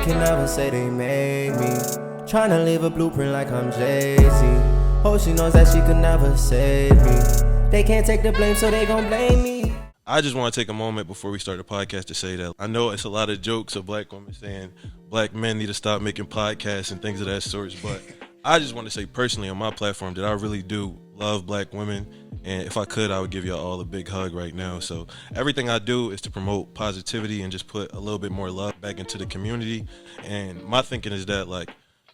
can never say they made me. Tryna leave a blueprint like I'm Jay-Z. Hope she knows that she could never save me. They can't take the blame, so they gon' blame me. I just want to take a moment before we start the podcast to say that I know it's a lot of jokes of black women saying black men need to stop making podcasts and things of that sort, but I just want to say personally on my platform that I really do love black women, and if I could, I would give y'all all a big hug right now. So everything I do is to promote positivity and just put a little bit more love back into the community. And my thinking is that, like,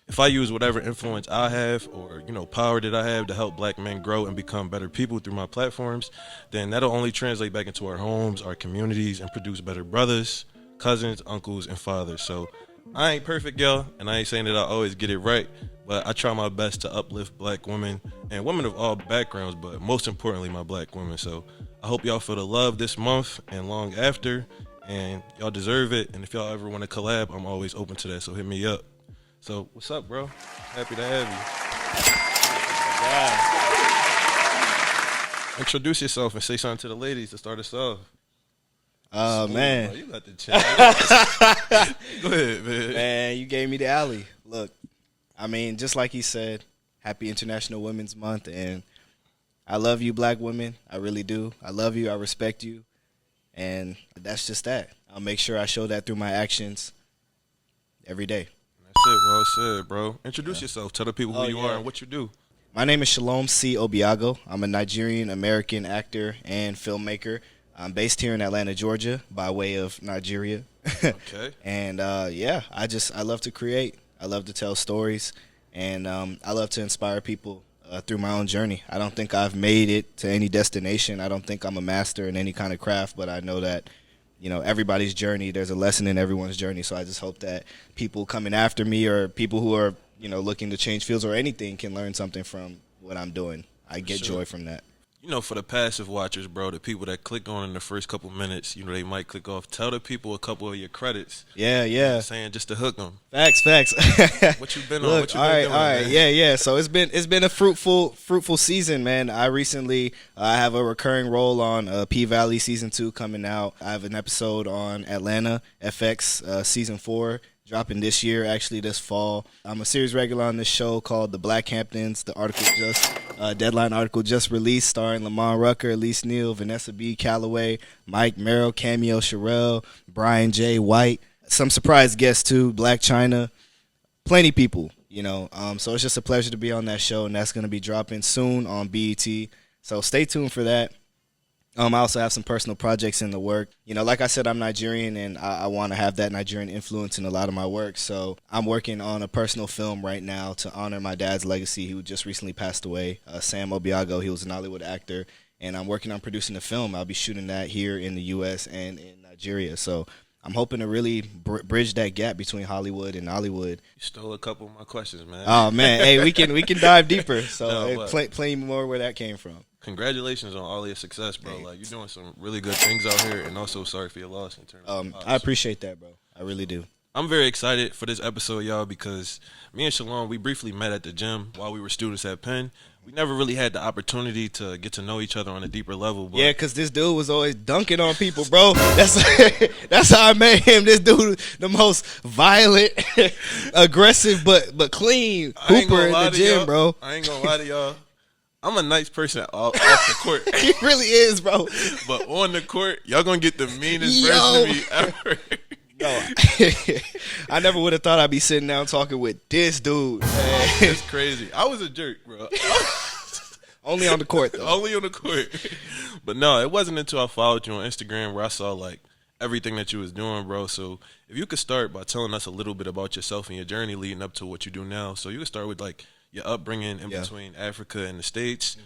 if I use whatever influence I have or, power that I have to help black men grow and become better people through my platforms, then that'll only translate back into our homes, our communities, and produce better brothers, cousins, uncles, and fathers. So I ain't perfect, y'all, and I ain't saying that I always get it right, but I try my best to uplift black women and women of all backgrounds, but most importantly, my black women. So I hope y'all feel the love this month and long after, and y'all deserve it. And if y'all ever want to collab, I'm always open to that, so hit me up. So what's up, bro? Happy to have you. Introduce yourself and say something to the ladies to start us off. Oh, man. Bro, you got the chat. Go ahead, man. Man, you gave me the alley. Look, I mean, just like he said, happy International Women's Month, and I love you, black women. I really do. I love you. I respect you, and that's just that. I'll make sure I show that through my actions every day. That's it. Well said, bro. Introduce yourself. Tell the people who you are and what you do. My name is Shalom C. Obiago. I'm a Nigerian American actor and filmmaker. I'm based here in Atlanta, Georgia, by way of Nigeria. Okay. And I love to create. I love to tell stories, and I love to inspire people through my own journey. I don't think I've made it to any destination. I don't think I'm a master in any kind of craft, but I know that, everybody's journey, there's a lesson in everyone's journey. So I just hope that people coming after me or people who are, looking to change fields or anything can learn something from what I'm doing. I get joy from that. For the passive watchers, bro, the people that click on in the first couple minutes, they might click off. Tell the people a couple of your credits. Yeah. You know what I'm saying, just to hook them. Facts. What you been on? Look, What you been doing? All right. Man? Yeah. So it's been a fruitful season, man. I recently have a recurring role on P-Valley Season 2 coming out. I have an episode on Atlanta FX Season 4. Dropping this year, actually this fall. I'm a series regular on this show called The Black Hamptons. The Deadline article just released, starring Lamont Rucker, Elise Neal, Vanessa B. Calloway, Mike Merrill, Cameo Sherrill, Brian J. White. Some surprise guests too, Black China, plenty people, So it's just a pleasure to be on that show, and that's going to be dropping soon on BET. So stay tuned for that. I also have some personal projects in the work. Like I said, I'm Nigerian, and I want to have that Nigerian influence in a lot of my work. So I'm working on a personal film right now to honor my dad's legacy, who just recently passed away, Sam Obiago. He was an Hollywood actor, and I'm working on producing a film. I'll be shooting that here in the U.S. and in Nigeria. So I'm hoping to really bridge that gap between Hollywood and Hollywood. You stole a couple of my questions, man. Oh, man. Hey, we can dive deeper. So plenty more where that came from. Congratulations on all your success, bro. Like, you're doing some really good things out here, and also sorry for your loss in terms of I appreciate that, bro. I really do. I'm very excited for this episode, y'all, because me and Shalom, we briefly met at the gym while we were students at Penn. We never really had the opportunity to get to know each other on a deeper level. But yeah, because this dude was always dunking on people, bro. That's how I met him. This dude, the most violent, aggressive, but clean hooper in the gym, bro. I ain't gonna lie to y'all. I'm a nice person off the court. He really is, bro. But on the court, y'all gonna get the meanest version of me ever. No, I never would have thought I'd be sitting down talking with this dude. It's crazy. I was a jerk, bro. Only on the court, though. Only on the court. But no, it wasn't until I followed you on Instagram where I saw, like, everything that you was doing, bro. So if you could start by telling us a little bit about yourself and your journey leading up to what you do now. So you could start with, like, your upbringing in between Africa and the States,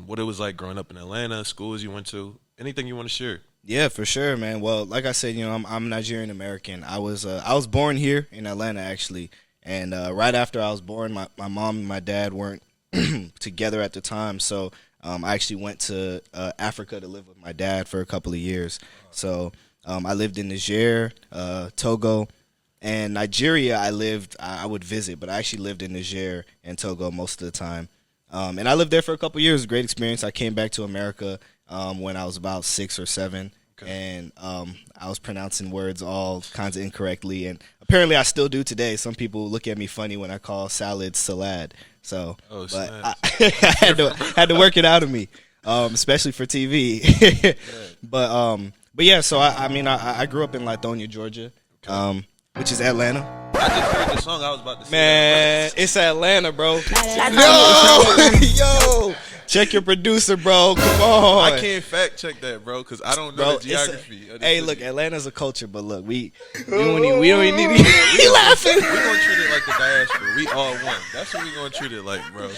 what it was like growing up in Atlanta, schools you went to, anything you want to share. Yeah, for sure, man. Well, like I said, I'm Nigerian American. I was born here in Atlanta, actually, and right after I was born, my mom and my dad weren't together at the time, so I actually went to Africa to live with my dad for a couple of years. So I lived in Niger, Togo. And Nigeria, I would visit, but I actually lived in Niger and Togo most of the time. And I lived there for a couple of years, great experience. I came back to America when I was about 6 or 7, and I was pronouncing words all kinds of incorrectly, and apparently I still do today. Some people look at me funny when I call salad salad. So, but I had to work it out of me, especially for TV. But yeah. So I grew up in Lithonia, Georgia, which is Atlanta. I just heard the song. I was about to say. Man, it's Atlanta, bro. Yo, check your producer, bro. Come on. I can't fact check that, bro, because I don't know the geography. Hey, look, Atlanta's a culture, but look, we don't even need to be laughing. We're gonna treat it like the diaspora. We all one. That's what we're gonna treat it like, bro.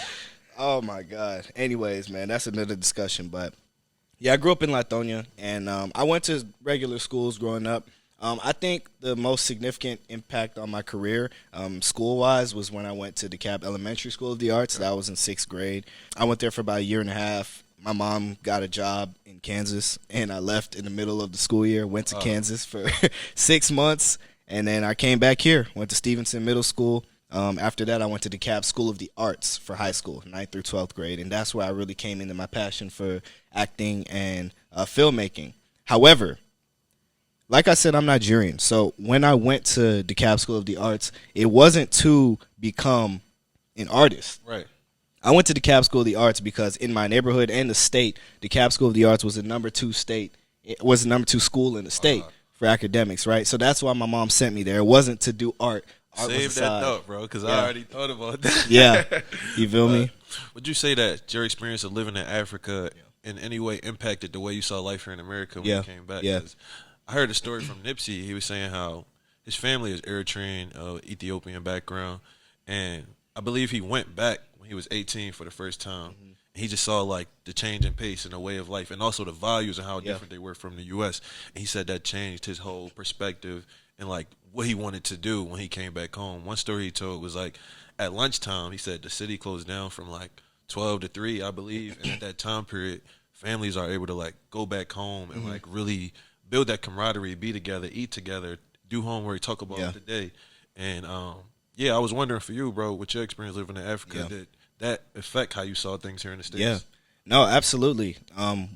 Oh my God. Anyways, man, that's another discussion. But yeah, I grew up in Lithonia, and I went to regular schools growing up. I think the most significant impact on my career, school-wise, was when I went to DeKalb Elementary School of the Arts. That was in 6th grade. I went there for about a year and a half. My mom got a job in Kansas, and I left in the middle of the school year, went to Kansas for 6 months, and then I came back here, went to Stevenson Middle School. After that, I went to DeKalb School of the Arts for high school, 9th through 12th grade, and that's where I really came into my passion for acting and filmmaking. However, like I said, I'm Nigerian, so when I went to DeKalb School of the Arts, it wasn't to become an artist. Right. I went to DeKalb School of the Arts because in my neighborhood and the state, DeKalb School of the Arts was the number 2 state. It was the number 2 school in the state for academics, right? So that's why my mom sent me there. It wasn't to do art. Save that thought, bro, because I already thought about that. Yeah, you feel me? Would you say that your experience of living in Africa in any way impacted the way you saw life here in America when you came back? Yeah. I heard a story from Nipsey. He was saying how his family is Eritrean, Ethiopian background, and I believe he went back when he was 18 for the first time. Mm-hmm. He just saw like the change in pace and the way of life, and also the values and how different they were from the U.S. And he said that changed his whole perspective and like what he wanted to do when he came back home. One story he told was like at lunchtime, he said the city closed down from like 12 to 3, I believe, and at that time period, families are able to like go back home and like really build that camaraderie, be together, eat together, do homework, talk about the day. And I was wondering for you, bro, with your experience living in Africa, did that affect how you saw things here in the States? Yeah. No, absolutely.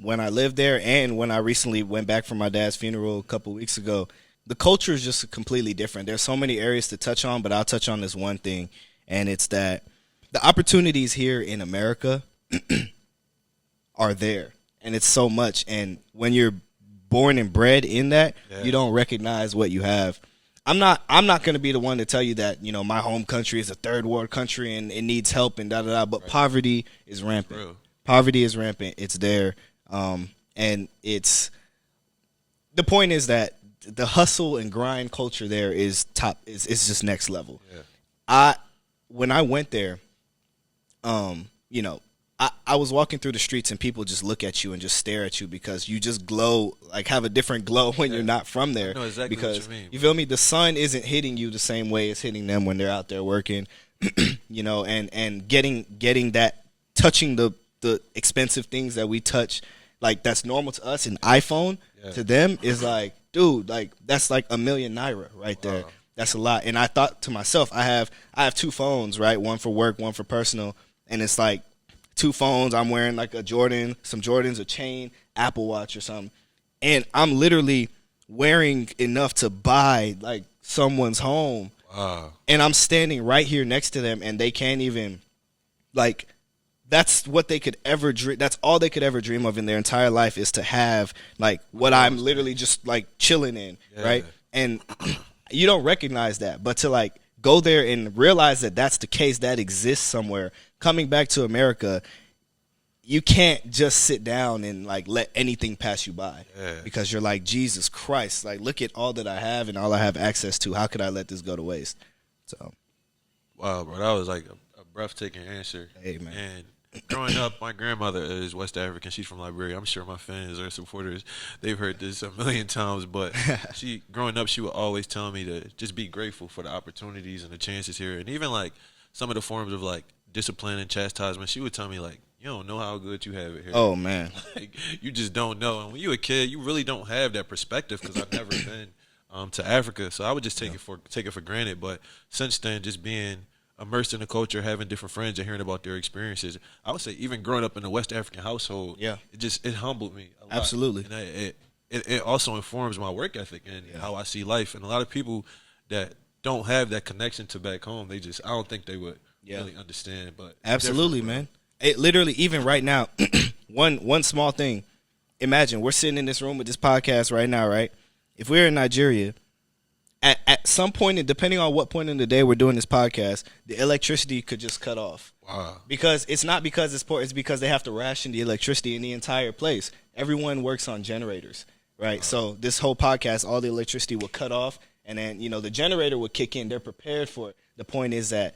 When I lived there and when I recently went back for my dad's funeral a couple weeks ago, the culture is just completely different. There's so many areas to touch on, but I'll touch on this one thing, and it's that the opportunities here in America are there, and it's so much. And when you're born and bred in that, you don't recognize what you have. I'm not going to be the one to tell you that, you know, my home country is a third world country and it needs help and da-da-da, but poverty is rampant. Poverty is rampant. It's there. And it's – the point is that the hustle and grind culture there is top – is just next level. Yeah. When I went there, you know, I was walking through the streets and people just look at you and just stare at you because you just glow, like have a different glow when you're not from there. I know exactly because, what you mean. You feel me? The sun isn't hitting you the same way it's hitting them when they're out there working, you know, and getting that, touching the expensive things that we touch, like that's normal to us, an iPhone to them is like, dude, like that's like $1 million naira right there. That's a lot. And I thought to myself, I have 2 phones, right? One for work, one for personal, and it's like, 2 phones, I'm wearing like a Jordan, some Jordans, a chain, Apple Watch or something. And I'm literally wearing enough to buy like someone's home. Wow. And I'm standing right here next to them and they can't even, like, that's what they could ever dream. That's all they could ever dream of in their entire life is to have like what I'm literally just like chilling in, right? And you don't recognize that, but to like go there and realize that that's the case, that exists somewhere. Coming back to America, you can't just sit down and like let anything pass you by because you're like, Jesus Christ, like look at all that I have and all I have access to. How could I let this go to waste? So, wow, bro, that was like a breathtaking answer. Hey, man. And growing up, my grandmother is West African. She's from Liberia. I'm sure my fans or supporters, they've heard this a million times. But growing up, she would always tell me to just be grateful for the opportunities and the chances here. And even like some of the forms of like discipline and chastisement, she would tell me like, you don't know how good you have it here. Oh man, like, you just don't know. And when you're a kid, you really don't have that perspective because I've never been to Africa, so I would just take it for granted. But since then, just being immersed in the culture, having different friends, and hearing about their experiences, I would say even growing up in a West African household, it humbled me a lot. Absolutely. And it also informs my work ethic and how I see life. And a lot of people that don't have that connection to back home, I don't think they would really understand. But absolutely, man. It literally, even right now, one small thing. Imagine we're sitting in this room with this podcast right now, right? If we're in Nigeria, at some point, and depending on what point in the day we're doing this podcast, the electricity could just cut off. Wow. Because it's not because it's poor, it's because they have to ration the electricity in the entire place. Everyone works on generators, right? Wow. So this whole podcast, all the electricity will cut off, and then, the generator will kick in. They're prepared for it. The point is that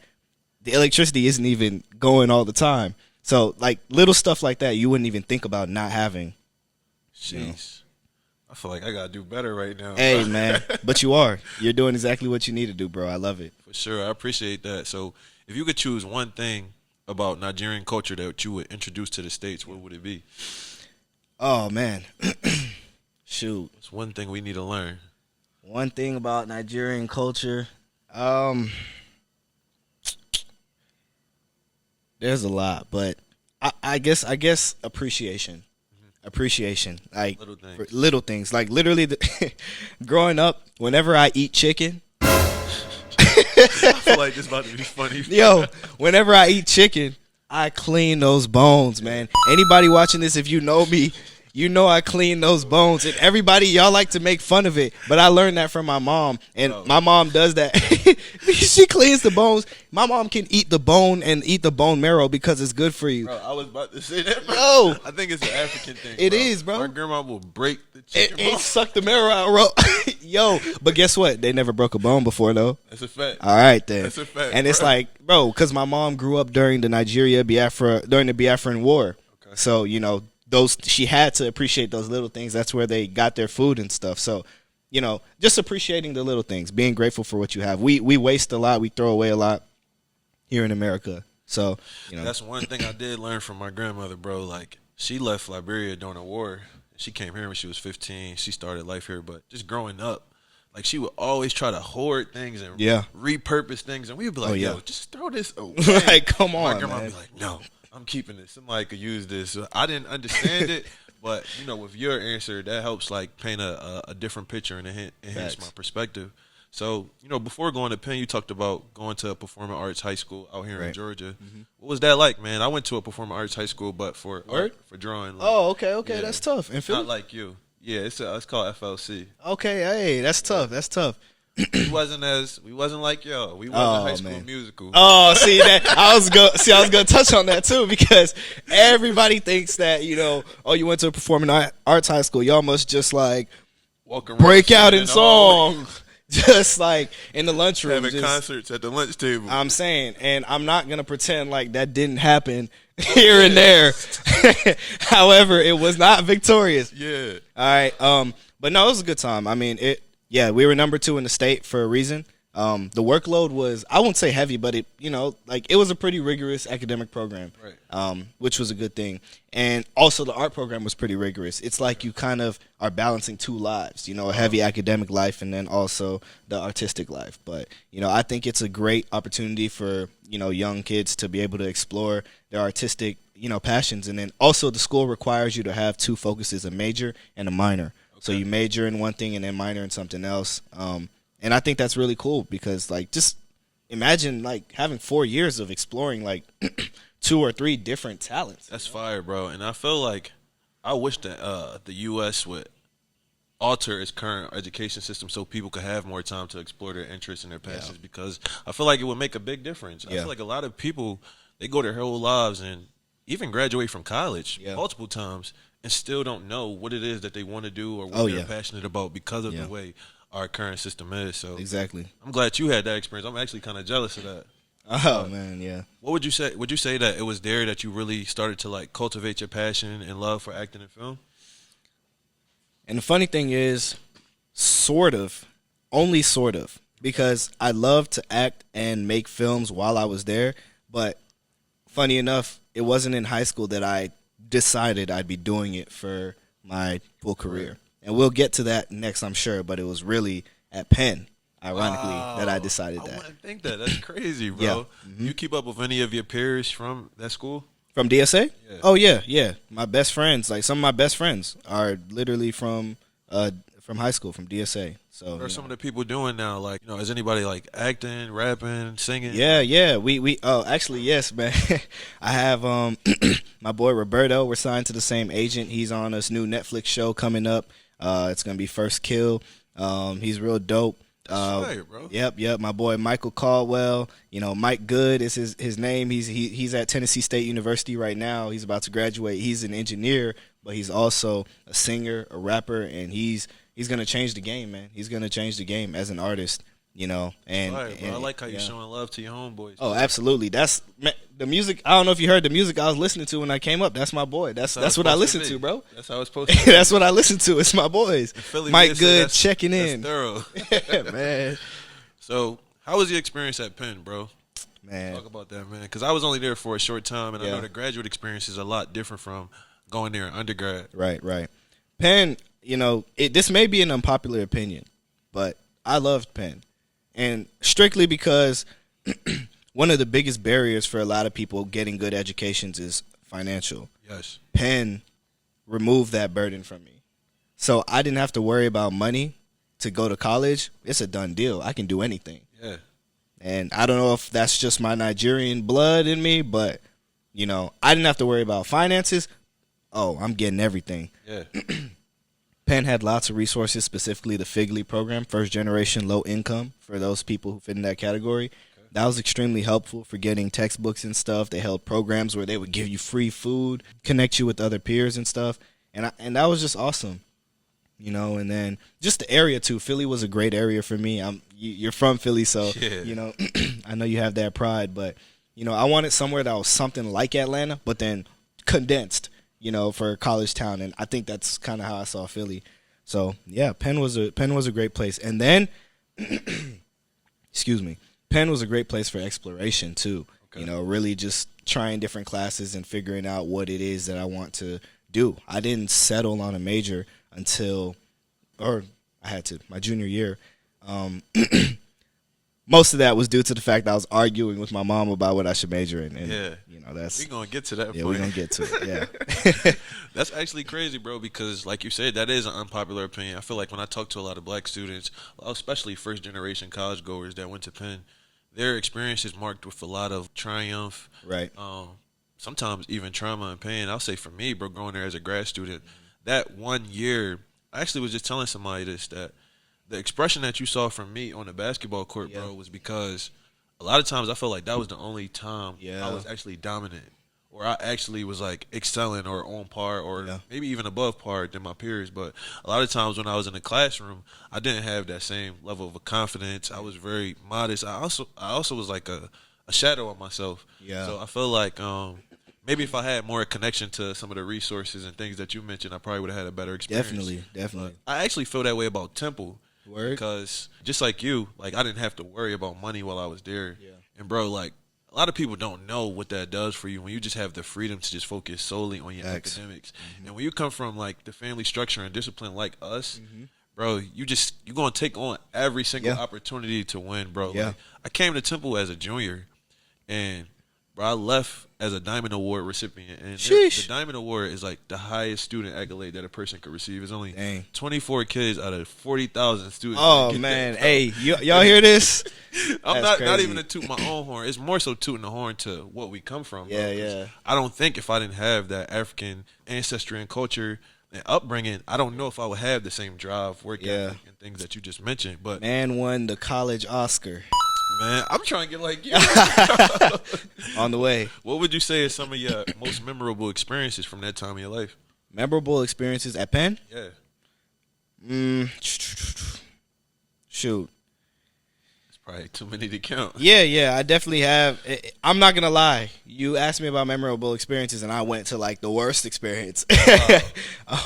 the electricity isn't even going all the time. So, like, little stuff like that you wouldn't even think about not having. Jeez. I feel like I got to do better right now. Hey, man. But you are. You're doing exactly what you need to do, bro. I love it. For sure. I appreciate that. So, if you could choose one thing about Nigerian culture that you would introduce to the States, what would it be? Oh, man. Shoot. It's one thing we need to learn. One thing about Nigerian culture. There's a lot, but I guess appreciation. Appreciation, like little things. Like literally, growing up, whenever I eat chicken, I feel like it's about to be funny. Yo, whenever I eat chicken, I clean those bones, man. Anybody watching this, if you know me, you know I clean those bones. And everybody, y'all like to make fun of it, but I learned that from my mom. And my mom does that. She cleans the bones. My mom can eat the bone and eat the bone marrow because it's good for you. Bro, I was about to say that, bro. Yo, I think it's an African thing. It is, bro. My grandma will break the chicken bone. And suck the marrow out, bro. Yo, but guess what? They never broke a bone before, though. That's a fact. All right, then. That's a fact. And it's like, bro, because my mom grew up during the Biafran War. Okay. So, she had to appreciate those little things. That's where they got their food and stuff. So, just appreciating the little things, being grateful for what you have. We waste a lot. We throw away a lot here in America. So, That's one thing I did learn from my grandmother, bro. Like, she left Liberia during the war. She came here when she was 15. She started life here. But just growing up, like, she would always try to hoard things and repurpose things. And we would be like, yo, just throw this away. Like, come on, my grandma man. would be like, no, I'm keeping it. Somebody could use this. So I didn't understand it. But, with your answer, that helps, like, paint a different picture and enhance my perspective. So, before going to Penn, you talked about going to a performing arts high school out here in Georgia. Mm-hmm. What was that like, man? I went to a performing arts high school, but for art, for drawing. Like, okay. Yeah. That's tough. And not like you. Yeah, it's called FLC. Okay, hey, that's tough. We wasn't like yo. We wasn't High School Musical. Oh, see that I was gonna touch on that too, because everybody thinks that you went to a performing arts high school, y'all must just like break out in song, just like in the lunchroom, having concerts at the lunch table. I'm saying, and I'm not gonna pretend like that didn't happen here and there. However, it was not victorious. Yeah. All right. But no, it was a good time. I mean, Yeah, we were number 2 in the state for a reason. The workload was, I won't say heavy, but it was a pretty rigorous academic program, right. Which was a good thing. And also the art program was pretty rigorous. It's like you kind of are balancing 2 lives, a heavy academic life and then also the artistic life. But, I think it's a great opportunity for, young kids to be able to explore their artistic, passions. And then also the school requires you to have 2 focuses, a major and a minor. So you major in one thing and then minor in something else. And I think that's really cool because, like, just imagine, like, having 4 years of exploring, like, 2 or 3 different talents. That's fire, bro. And I feel like I wish that the U.S. would alter its current education system so people could have more time to explore their interests and their passions because I feel like it would make a big difference. I feel like a lot of people, they go their whole lives and even graduate from college multiple times and still don't know what it is that they want to do or what they're passionate about because of the way our current system is. So exactly. I'm glad you had that experience. I'm actually kind of jealous of that. Oh, man, yeah. What would you say? Would you say that it was there that you really started to, like, cultivate your passion and love for acting and film? And the funny thing is, only sort of, because I love to act and make films while I was there, but funny enough, it wasn't in high school that I decided I'd be doing it for my full career. And we'll get to that next, I'm sure, but it was really at Penn, ironically, that I decided that. I wouldn't think that. That's crazy, bro. Yeah. Mm-hmm. You keep up with any of your peers from that school? From DSA? Yeah. Oh, yeah. My best friends, like some of my best friends are literally from from high school, from DSA. So What are some of the people doing now? Like, is anybody like acting, rapping, singing? Yeah. We actually, yes, man. I have my boy Roberto. We're signed to the same agent. He's on this new Netflix show coming up. It's gonna be First Kill. He's real dope. That's fire, bro. Yep. My boy Michael Caldwell. Mike Good is his name. He's at Tennessee State University right now. He's about to graduate. He's an engineer, but he's also a singer, a rapper, and he's gonna change the game, man. He's gonna change the game as an artist. And Right, bro. I like how you're showing love to your homeboys. Oh, absolutely. That's the music. I don't know if you heard the music I was listening to when I came up. That's my boy. That's what I listen to, bro. That's how it's supposed to be. That's what I listen to. It's my boys. Mike Good checking in. Thorough. Yeah, man. So, how was the experience at Penn, bro? Man. Talk about that, man. Because I was only there for a short time, and I Yeah. know the graduate experience is a lot different from going there in undergrad. Right. Penn, this may be an unpopular opinion, but I loved Penn. And strictly because one of the biggest barriers for a lot of people getting good educations is financial. Yes. Penn removed that burden from me. So I didn't have to worry about money to go to college. It's a done deal. I can do anything. Yeah. And I don't know if that's just my Nigerian blood in me, but, I didn't have to worry about finances. Oh, I'm getting everything. Yeah. Penn had lots of resources, specifically the Figley program, first generation low income, for those people who fit in that category. Okay. That was extremely helpful for getting textbooks and stuff. They held programs where they would give you free food, connect you with other peers and stuff. And that was just awesome. And then just the area too. Philly was a great area for me. You're from Philly, so yeah. I know you have that pride, but I wanted somewhere that was something like Atlanta, but then condensed, for a college town, and I think that's kind of how I saw Philly. So yeah, Penn was a great place, and then excuse me, Penn was a great place for exploration too. Okay. Really just trying different classes and figuring out what it is that I want to do. I didn't settle on a major until, or I had to, my junior year. Most of that was due to the fact that I was arguing with my mom about what I should major in. And, yeah. That's... We're going to get to that point. Yeah, we're going to get to it, yeah. That's actually crazy, bro, because like you said, that is an unpopular opinion. I feel like when I talk to a lot of black students, especially first-generation college goers that went to Penn, their experience is marked with a lot of triumph. Right. Sometimes even trauma and pain. I'll say for me, bro, going there as a grad student, that 1 year, I actually was just telling somebody this, that the expression that you saw from me on the basketball court, bro, was because a lot of times I felt like that was the only time I was actually dominant, or I actually was like excelling or on par or maybe even above par than my peers. But a lot of times when I was in the classroom, I didn't have that same level of confidence. I was very modest. I also was like a shadow of myself. Yeah. So I feel like maybe if I had more connection to some of the resources and things that you mentioned, I probably would have had a better experience. Definitely. I actually feel that way about Temple. Word. Because just like you, like I didn't have to worry about money while I was there. Yeah. And bro, like a lot of people don't know what that does for you when you just have the freedom to just focus solely on your academics. Mm-hmm. And when you come from like the family structure and discipline like us, bro, you're gonna take on every single opportunity to win, bro. Yeah. Like, I came to Temple as a junior, and bro, I left as a Diamond Award recipient, and the Diamond Award is like the highest student accolade that a person could receive. It's only 24 kids out of 40,000 students. Oh man, hey, y'all hear this? I'm not even to toot my own horn. It's more so tooting the horn to what we come from. Bro. Yeah. I don't think if I didn't have that African ancestry and culture and upbringing, I don't know if I would have the same drive, work ethic, and things that you just mentioned. But man won the college Oscar. Man, I'm trying to get like you. On the way. What would you say is some of your most memorable experiences from that time in your life? Memorable experiences at Penn? Yeah. Shoot. It's probably too many to count. Yeah, I definitely have. I'm not going to lie. You asked me about memorable experiences, and I went to, like, the worst experience.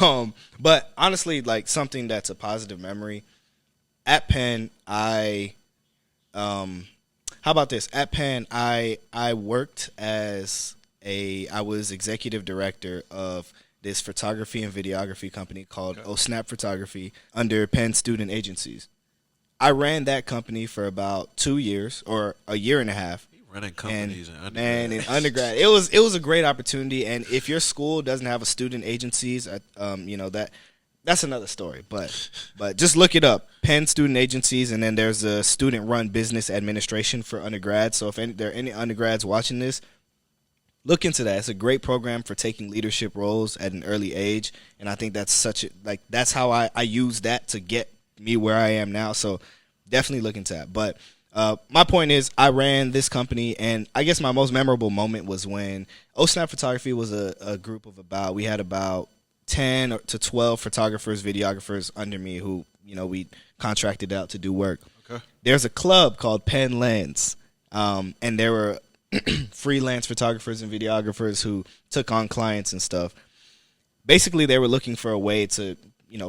Wow. But honestly, like, something that's a positive memory. At Penn, how about this? At Penn, I worked I was executive director of this photography and videography company called OSNAP Photography under Penn Student Agencies. I ran that company for about 2 years or a year and a half. Running companies in undergrad. Man, in undergrad, it was a great opportunity. And if your school doesn't have a student agencies, that's that's another story. But just look it up. Penn Student Agencies, and then there's a student-run business administration for undergrads. So if there are any undergrads watching this, look into that. It's a great program for taking leadership roles at an early age, and I think that's that's how I use that to get me where I am now. So definitely look into that. But my point is, I ran this company, and I guess my most memorable moment was when Snap Photography was a group of we had about 10 to 12 photographers, videographers under me who, we contracted out to do work. Okay. There's a club called Penn Lens, and there were freelance photographers and videographers who took on clients and stuff. Basically, they were looking for a way to,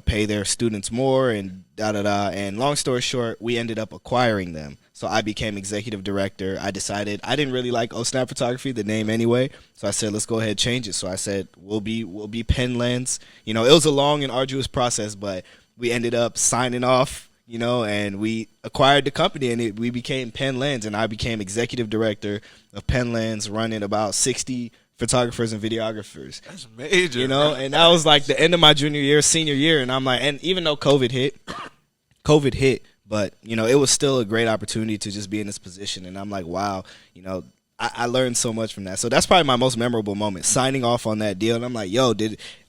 pay their students more and da-da-da. And long story short, we ended up acquiring them. So I became executive director. I decided I didn't really like Snap Photography, the name anyway. So I said, let's go ahead and change it. So I said, we'll be Penn Lens. It was a long and arduous process, but we ended up signing off, and we acquired the company, and we became Penn Lens, and I became executive director of Penn Lens, running about 60 photographers and videographers. That's major. And that was like the end of my senior year, and I'm like, and even though COVID hit, but it was still a great opportunity to just be in this position, and I'm like, wow, I learned so much from that. So that's probably my most memorable moment, signing off on that deal. And I'm like, yo,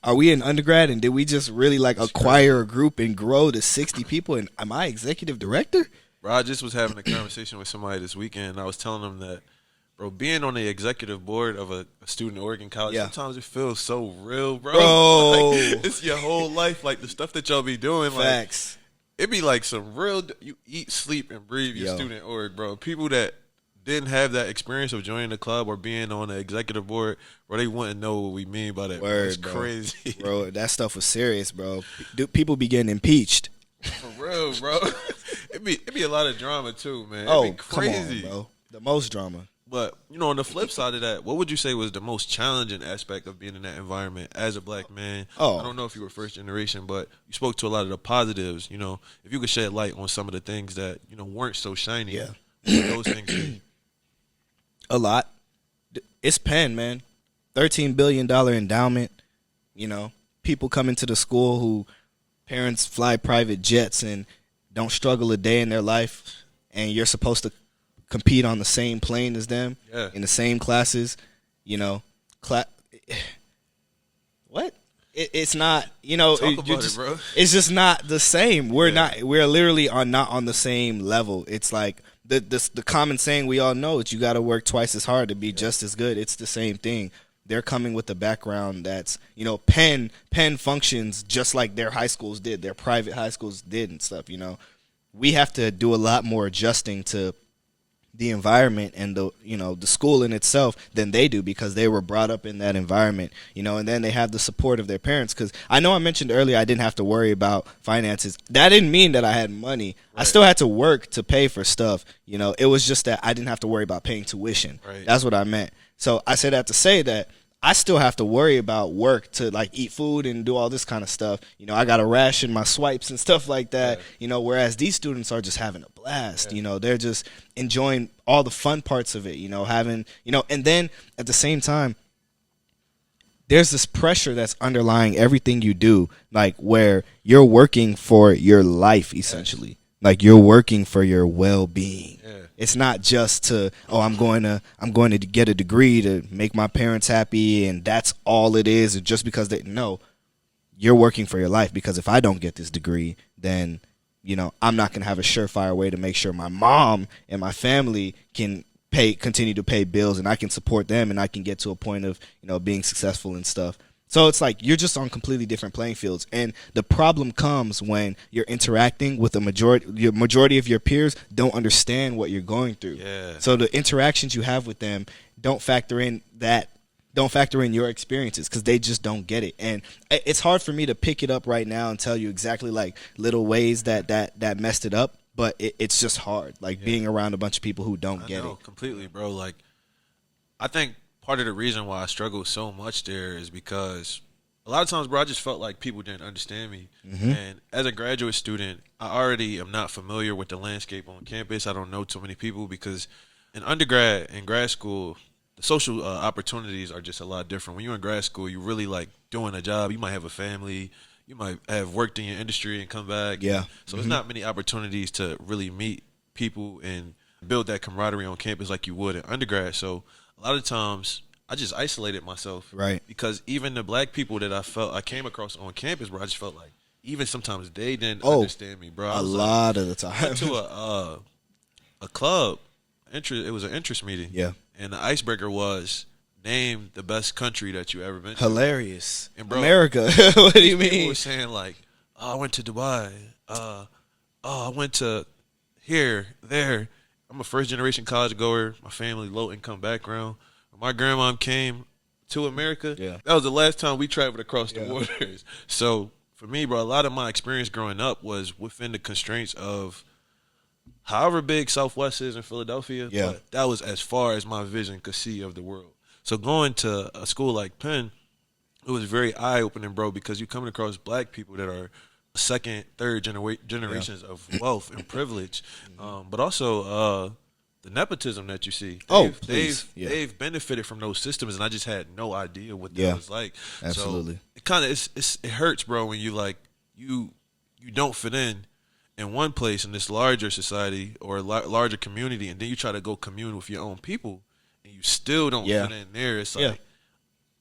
are we in undergrad, and did we just really acquire a group and grow to 60 people, and am I executive director? Bro, I just was having a conversation with somebody this weekend, and I was telling them that, bro, being on the executive board of a student org in college, sometimes it feels so real, bro. It's your whole life, like the stuff that y'all be doing. Facts. It be like some real, you eat, sleep, and breathe your student org, bro. People that didn't have that experience of joining the club or being on the executive board, bro, they wouldn't know what we mean by that. Word, it's crazy. Bro, that stuff was serious, bro. People be getting impeached. For real, bro. It be a lot of drama, too, man. It be crazy. Come on, bro. The most drama. But, on the flip side of that, what would you say was the most challenging aspect of being in that environment as a black man? I don't know if you were first generation, but you spoke to a lot of the positives. If you could shed light on some of the things that, weren't so shiny. Yeah. Those things. A lot. It's Penn, man. $13 billion endowment. People come into the school who parents fly private jets and don't struggle a day in their life, and you're supposed to compete on the same plane as them in the same classes. What? It's not. Bro. It's just not the same. We're literally not on the same level. It's like the common saying we all know is you got to work twice as hard to be just as good. It's the same thing. They're coming with a background that's, Penn functions just like their high schools did, their private high schools did and stuff. We have to do a lot more adjusting to the environment and the school in itself than they do, because they were brought up in that environment, and then they have the support of their parents. Because I know I mentioned earlier I didn't have to worry about finances. That didn't mean that I had money. Right. I still had to work to pay for stuff. It was just that I didn't have to worry about paying tuition. Right. That's what I meant. So I said that to say that I still have to worry about work to eat food and do all this kind of stuff. I got to ration my swipes and stuff like that. Yeah. Whereas these students are just having a blast. Yeah. They're just enjoying all the fun parts of it. And then at the same time, there's this pressure that's underlying everything you do, where you're working for your life essentially. You're working for your well-being. Yeah. It's not just I'm going to get a degree to make my parents happy, and that's all it is. Just because you're working for your life. Because if I don't get this degree, then I'm not going to have a surefire way to make sure my mom and my family can continue to pay bills, and I can support them, and I can get to a point of being successful and stuff. So it's you're just on completely different playing fields. And the problem comes when you're interacting with the majority of your peers don't understand what you're going through. Yeah. So the interactions you have with them don't factor in your experiences, because they just don't get it. And it's hard for me to pick it up right now and tell you exactly little ways that messed it up. But it's just hard, being around a bunch of people who don't get it. Completely, bro. I think part of the reason why I struggled so much there is because a lot of times, bro, I just felt like people didn't understand me. Mm-hmm. And as a graduate student, I already am not familiar with the landscape on campus. I don't know too many people, because in undergrad and grad school, the social opportunities are just a lot different. When you're in grad school, you're really doing a job. You might have a family. you might have worked in your industry and come back. Yeah. So there's not many opportunities to really meet people and build that camaraderie on campus like you would in undergrad. So a lot of times I just isolated myself. Right. Because even the black people that I came across on campus, bro, I just felt like even sometimes they didn't understand me, bro. A lot of the time. I went to a club. It was an interest meeting. Yeah. And the icebreaker was name the best country that you ever been to. Hilarious. And bro, America. What do you mean? People were saying like, oh, I went to Dubai. I went to here, there. I'm a first generation college goer. My family low income background. When my grandmom came to America, that was the last time we traveled across the waters. So for me, bro, a lot of my experience growing up was within the constraints of however big Southwest is in Philadelphia. But that was as far as my vision could see of the world. So going to a school like Penn, it was very eye-opening, bro, because you're coming across black people that are second, third generations of wealth and privilege, but also the nepotism that you see. They've benefited from those systems, and I just had no idea what that was like. Absolutely. So it kind of it hurts, bro, when you like you don't fit in one place in this larger society or larger community, and then you try to go commune with your own people, and you still don't fit in there. It's like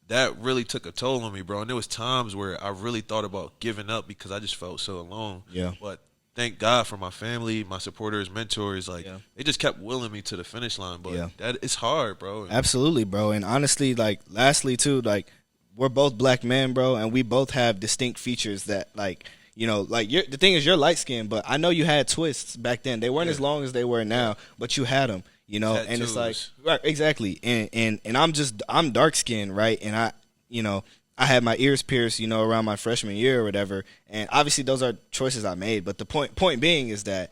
that really took a toll on me, bro. And there was times where I really thought about giving up because I just felt so alone. Yeah. But thank God for my family, my supporters, mentors. Like they just kept willing me to the finish line. But that it's hard, bro. Absolutely, bro. And honestly, like lastly too, like we're both black men, bro, and we both have distinct features that like. You know, like the thing is, you're light skinned, but I know you had twists back then. They weren't as long as they were now, but you had them. You know, and it's like right, exactly. And I'm dark skinned, right? And I had my ears pierced, you know, around my freshman year or whatever. And obviously, those are choices I made. But the point being is that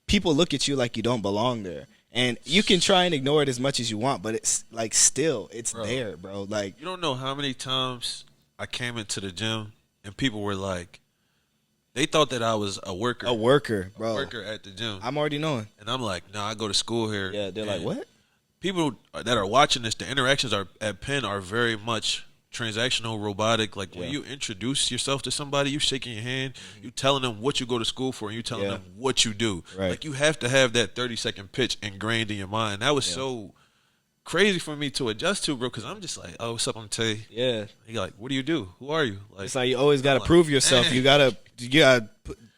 people look at you like you don't belong there, and you can try and ignore it as much as you want, but it's like still it's there, bro. Like you don't know how many times I came into the gym and people were like. They thought that I was a worker. A worker, bro. A worker at the gym. I'm already knowing. And I'm like, no, I go to school here. Yeah, they're like, what? People that are watching this, the interactions at Penn are very much transactional, robotic. Like when you introduce yourself to somebody, you shaking your hand, you telling them what you go to school for, and you telling them what you do. Right. Like you have to have that 30-second pitch ingrained in your mind. That was so crazy for me to adjust to, bro, because I'm just like, oh, what's up, I'm Tay. Yeah. You're like, what do you do? Who are you? Like, it's like you always got to prove yourself. You gotta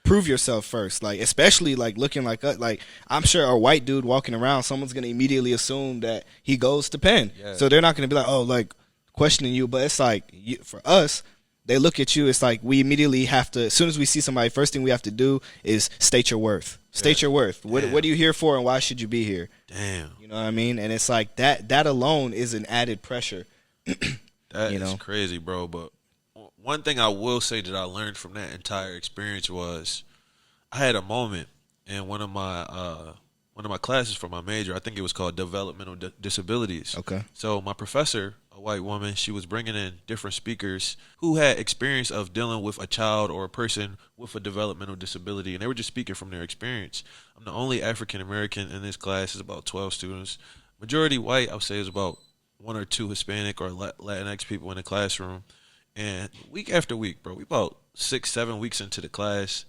prove yourself first. Like, especially like looking like us. Like, I'm sure a white dude walking around, someone's gonna immediately assume that he goes to Penn. Yeah. So they're not gonna be like, oh, like questioning you. But it's like for us, they look at you. It's like we immediately have to. As soon as we see somebody, first thing we have to do is state your worth. State your worth. What are you here for, and why should you be here? Damn. You know what I mean? And it's like that alone is an added pressure. That is crazy, bro. But one thing I will say that I learned from that entire experience was I had a moment in one of my classes for my major. I think it was called developmental disabilities. Okay. So my professor, a white woman, she was bringing in different speakers who had experience of dealing with a child or a person with a developmental disability, and they were just speaking from their experience. I'm the only African American in this class. It's about 12 students. Majority white, I would say, is about 1 or 2 Hispanic or Latinx people in the classroom. And week after week, bro, we about 6-7 weeks into the class,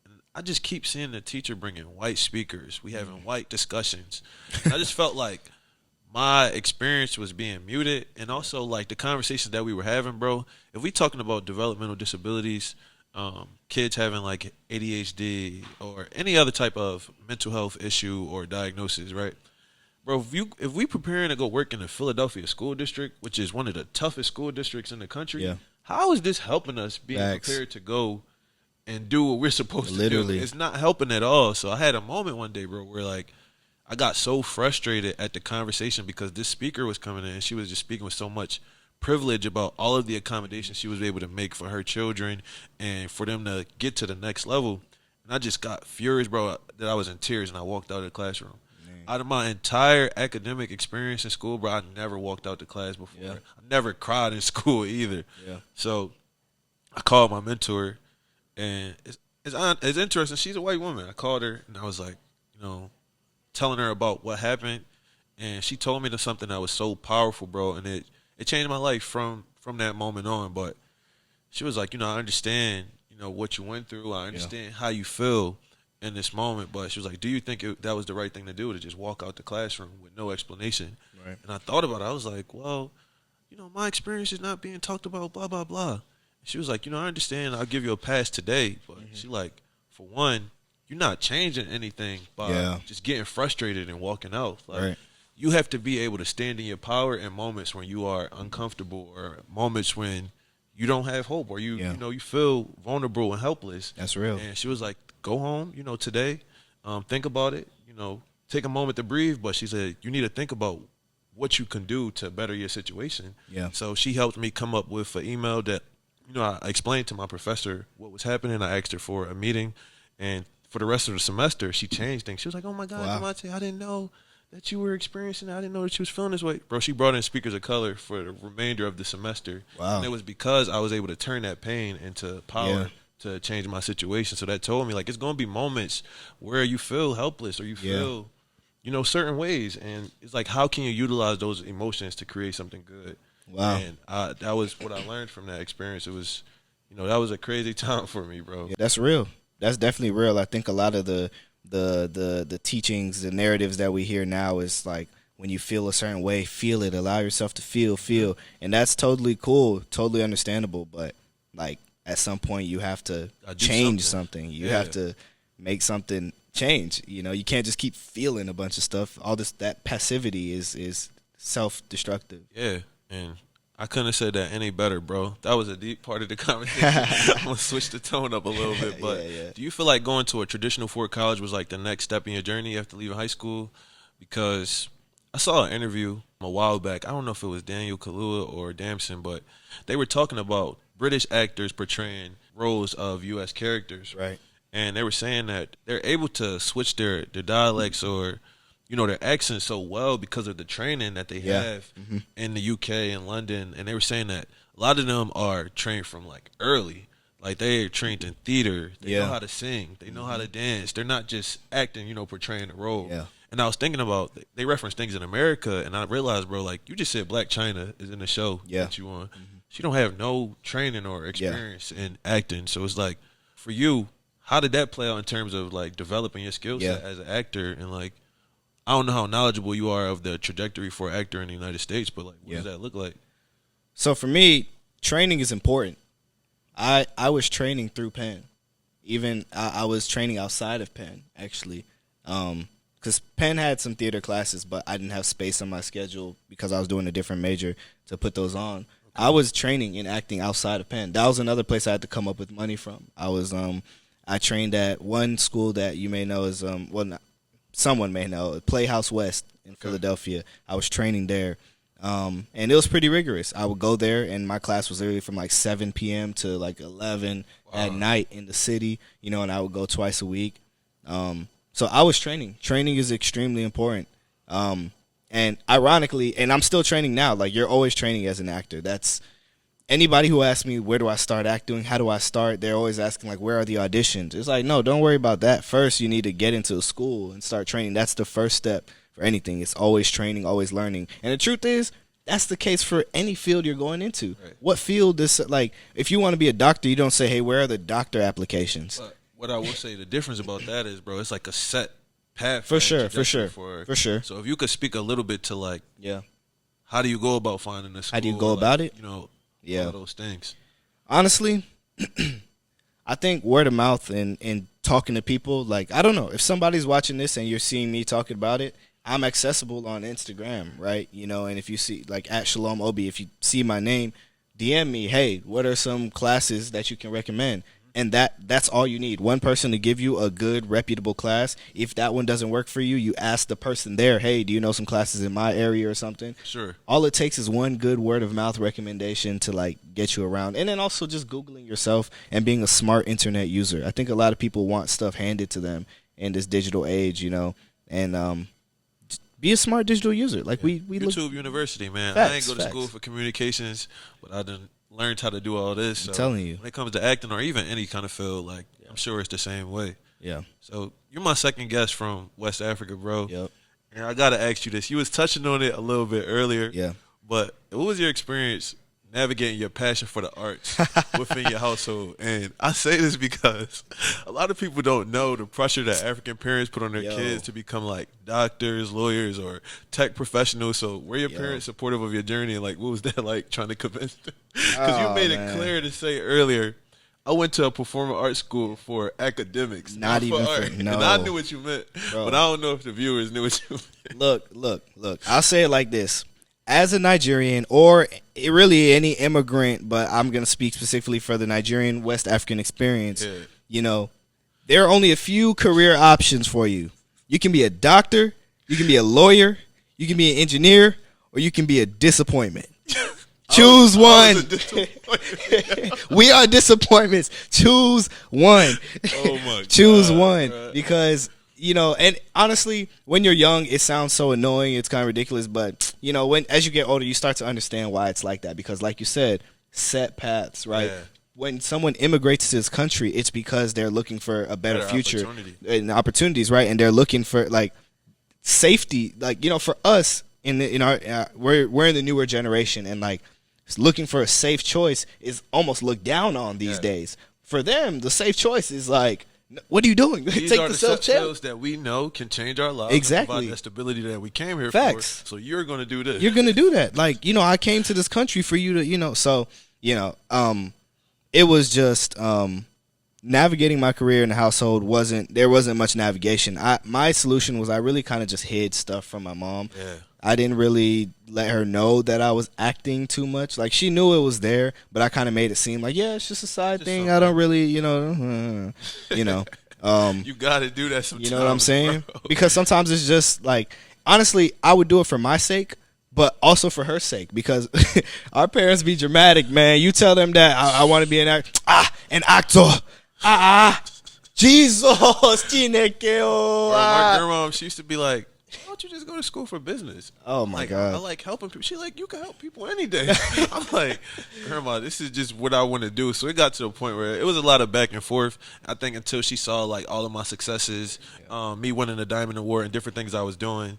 and I just keep seeing the teacher bringing white speakers. We having white discussions. And I just felt like my experience was being muted, and also like the conversations that we were having, bro. If we talking about developmental disabilities, kids having like ADHD or any other type of mental health issue or diagnosis, right? Bro, if we preparing to go work in the Philadelphia school district, which is one of the toughest school districts in the country, how is this helping us being prepared to go and do what we're supposed to do? It's not helping at all. So I had a moment one day, bro, where like I got so frustrated at the conversation because this speaker was coming in and she was just speaking with so much privilege about all of the accommodations she was able to make for her children and for them to get to the next level. And I just got furious, bro, that I was in tears, and I walked out of the classroom. Out of my entire academic experience in school, bro, I never walked out the class before. I never cried in school either. So I called my mentor, and it's interesting. She's a white woman. I called her, and I was like, you know, telling her about what happened, and she told me something that was so powerful, bro, and it changed my life from that moment on. But she was like, you know, I understand, you what you went through. I understand how you feel in this moment, but she was like, do you think that was the right thing to do, to just walk out the classroom with no explanation? Right. And I thought about it. I was like, well, my experience is not being talked about, blah, blah, blah. She was like, I understand. I'll give you a pass today. But she like, for one, you're not changing anything by just getting frustrated and walking out. Like, you have to be able to stand in your power in moments when you are uncomfortable, or moments when you don't have hope, or you feel vulnerable and helpless. That's real. And she was like, go home, today, think about it, take a moment to breathe. But she said, you need to think about what you can do to better your situation. Yeah. So she helped me come up with an email that, I explained to my professor what was happening. I asked her for a meeting, and for the rest of the semester, she changed things. She was like, oh my God, Demonte, I didn't know that you were experiencing it. I didn't know that you was feeling this way. Bro, she brought in speakers of color for the remainder of the semester. Wow. And it was because I was able to turn that pain into power to change my situation. So that told me, like, it's going to be moments where you feel helpless, or you feel, certain ways. And it's like, how can you utilize those emotions to create something good? Wow. And that was what I learned from that experience. It was, that was a crazy time for me, bro. Yeah, that's real. That's definitely real. I think a lot of the teachings, the narratives that we hear now is like, when you feel a certain way, feel it. Allow yourself to feel. And that's totally cool, totally understandable. But, like, at some point you have to change something. You have to make something change. You can't just keep feeling a bunch of stuff. All that passivity is self-destructive. Yeah, and I couldn't have said that any better, bro. That was a deep part of the conversation. I'm going to switch the tone up a little bit. But do you feel like going to a traditional Ford college was like the next step in your journey after leaving high school? Because I saw an interview a while back. I don't know if it was Daniel Kaluuya or Damson, but they were talking about British actors portraying roles of U.S. characters. Right. And they were saying that they're able to switch their dialects or, their accents so well because of the training that they have in the UK and London. And they were saying that a lot of them are trained from, like, early. Like, they're trained in theater. They know how to sing. They know how to dance. They're not just acting, portraying a role. Yeah. And I was thinking about, they reference things in America, and I realized, bro, like, you just said Black China is in the show that you on. She don't have no training or experience in acting. So it's like, for you, how did that play out in terms of, like, developing your skill set as an actor? And, like, I don't know how knowledgeable you are of the trajectory for an actor in the United States, but, like, what does that look like? So for me, training is important. I was training through Penn. Even I was training outside of Penn, actually. Because Penn had some theater classes, but I didn't have space on my schedule because I was doing a different major to put those on. I was training in acting outside of Penn. That was another place I had to come up with money from. I trained at one school that you may know is someone may know, Playhouse West in Philadelphia. I was training there, and it was pretty rigorous. I would go there, and my class was literally from like 7 p.m. to like 11 at night in the city. And I would go twice a week. So I was training. Training is extremely important. And ironically, and I'm still training now. Like, you're always training as an actor. That's anybody who asks me, where do I start acting? How do I start? They're always asking, like, where are the auditions? It's like, no, don't worry about that. First, you need to get into a school and start training. That's the first step for anything. It's always training, always learning. And the truth is, that's the case for any field you're going into. Right. What field is, like, if you want to be a doctor, you don't say, hey, where are the doctor applications? But what I will say, the difference about that is, bro, it's like a set path. For sure. So if you could speak a little bit to, like, how do you go about finding this school? How do you go about it? All those things. Honestly, I think word of mouth and talking to people, like, I don't know, if somebody's watching this and you're seeing me talking about it, I'm accessible on Instagram, right? And if you see, like, at Shalom Obi, if you see my name, DM me, hey, what are some classes that you can recommend? And that's all you need. One person to give you a good, reputable class. If that one doesn't work for you, you ask the person there, hey, do you know some classes in my area or something? Sure. All it takes is one good word-of-mouth recommendation to, like, get you around. And then also just Googling yourself and being a smart internet user. I think a lot of people want stuff handed to them in this digital age, and be a smart digital user. Like, we YouTube University, man. Facts, I ain't go to school for communications, but I done learned how to do all this. I'm telling you. When it comes to acting or even any kind of field, like, I'm sure it's the same way. Yeah. So you're my second guest from West Africa, bro. Yep. And I got to ask you this. You was touching on it a little bit earlier. Yeah. But what was your experience navigating your passion for the arts within your household. And I say this because a lot of people don't know the pressure that African parents put on their kids to become like doctors, lawyers, or tech professionals. So were your parents supportive of your journey? And like, what was that like trying to convince them? Because you made it clear to say earlier, I went to a performing arts school for academics, not even for art. No. And I knew what you meant, but I don't know if the viewers knew what you meant. Look. I'll say it like this. As a Nigerian, or really any immigrant, but I'm going to speak specifically for the Nigerian West African experience, you know, there are only a few career options for you. You can be a doctor, you can be a lawyer, you can be an engineer, or you can be a disappointment. Choose one. We are disappointments. Choose one. Oh my God. Choose one. Bro. Because, you know, and honestly, when you're young, it sounds so annoying. It's kind of ridiculous. But, you know, as you get older, you start to understand why it's like that. Because, like you said, set paths, right? Yeah. When someone immigrates to this country, it's because they're looking for a better future and opportunities, right? And they're looking for, like, safety. Like, you know, for us, we're in the newer generation, and, like, looking for a safe choice is almost looked down on these days. For them, the safe choice is like, what are you doing? These Take are the self-chance that we know can change our lives. Exactly. And provide that stability that we came here for. So you're going to do this. You're going to do that. Like, you know, I came to this country for you to, you know, so, you know, it was just navigating my career in the household there wasn't much navigation. My solution was I really kind of just hid stuff from my mom. Yeah. I didn't really let her know that I was acting too much. Like, she knew it was there, but I kind of made it seem like, yeah, it's just a side thing. Something. I don't really, you know. You got to do that sometimes. You know what I'm saying? Bro. Because sometimes it's just like, honestly, I would do it for my sake, but also for her sake, because our parents be dramatic, man. You tell them that I want to be an actor. An actor. Jesus. My grandma, she used to be like, why don't you just go to school for business? Oh, my God. I like helping people. She like, you can help people any day. I'm like, Grandma, this is just what I want to do. So it got to the point where it was a lot of back and forth. I think until she saw, like, all of my successes, me winning the Diamond Award and different things I was doing,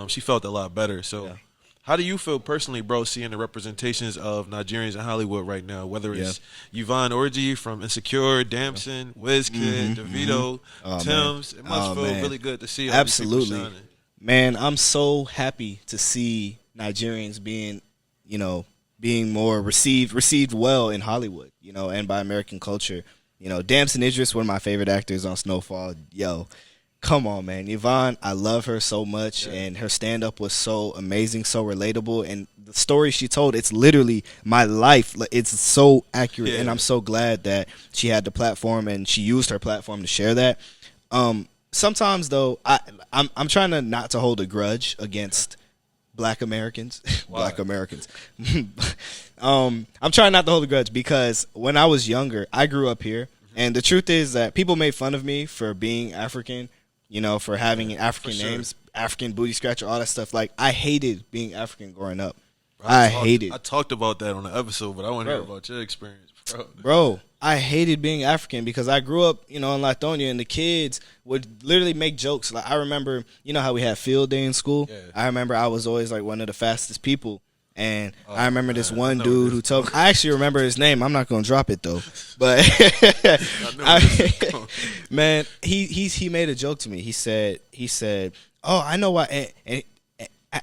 she felt a lot better. So how do you feel personally, bro, seeing the representations of Nigerians in Hollywood right now, whether it's Yvonne Orji from Insecure, Damson, Wizkid, DeVito, Tim's? It must feel really good to see all these people shining. Man, I'm so happy to see Nigerians being more received well in Hollywood, you know, and by American culture. You know, Damson Idris, one of my favorite actors on Snowfall. Yo, come on, man. Yvonne, I love her so much, and her stand-up was so amazing, so relatable, and the story she told, it's literally my life. It's so accurate, and I'm so glad that she had the platform and she used her platform to share that. Sometimes, though, I'm trying to not to hold a grudge against Black Americans. Black Americans. I'm trying not to hold a grudge because when I was younger, I grew up here, and the truth is that people made fun of me for being African, you know, for having African names, African booty scratcher, all that stuff. Like, I hated being African growing up. I talked about that on the episode, but I want to hear about your experience, bro. Bro, I hated being African because I grew up, you know, in Lithonia, and the kids would literally make jokes. Like, I remember, you know how we had field day in school? Yeah. I remember I was always, like, one of the fastest people. And I remember this one dude who told me, I actually remember his name. I'm not going to drop it, though. But, man, he made a joke to me. He said, oh, I know why, and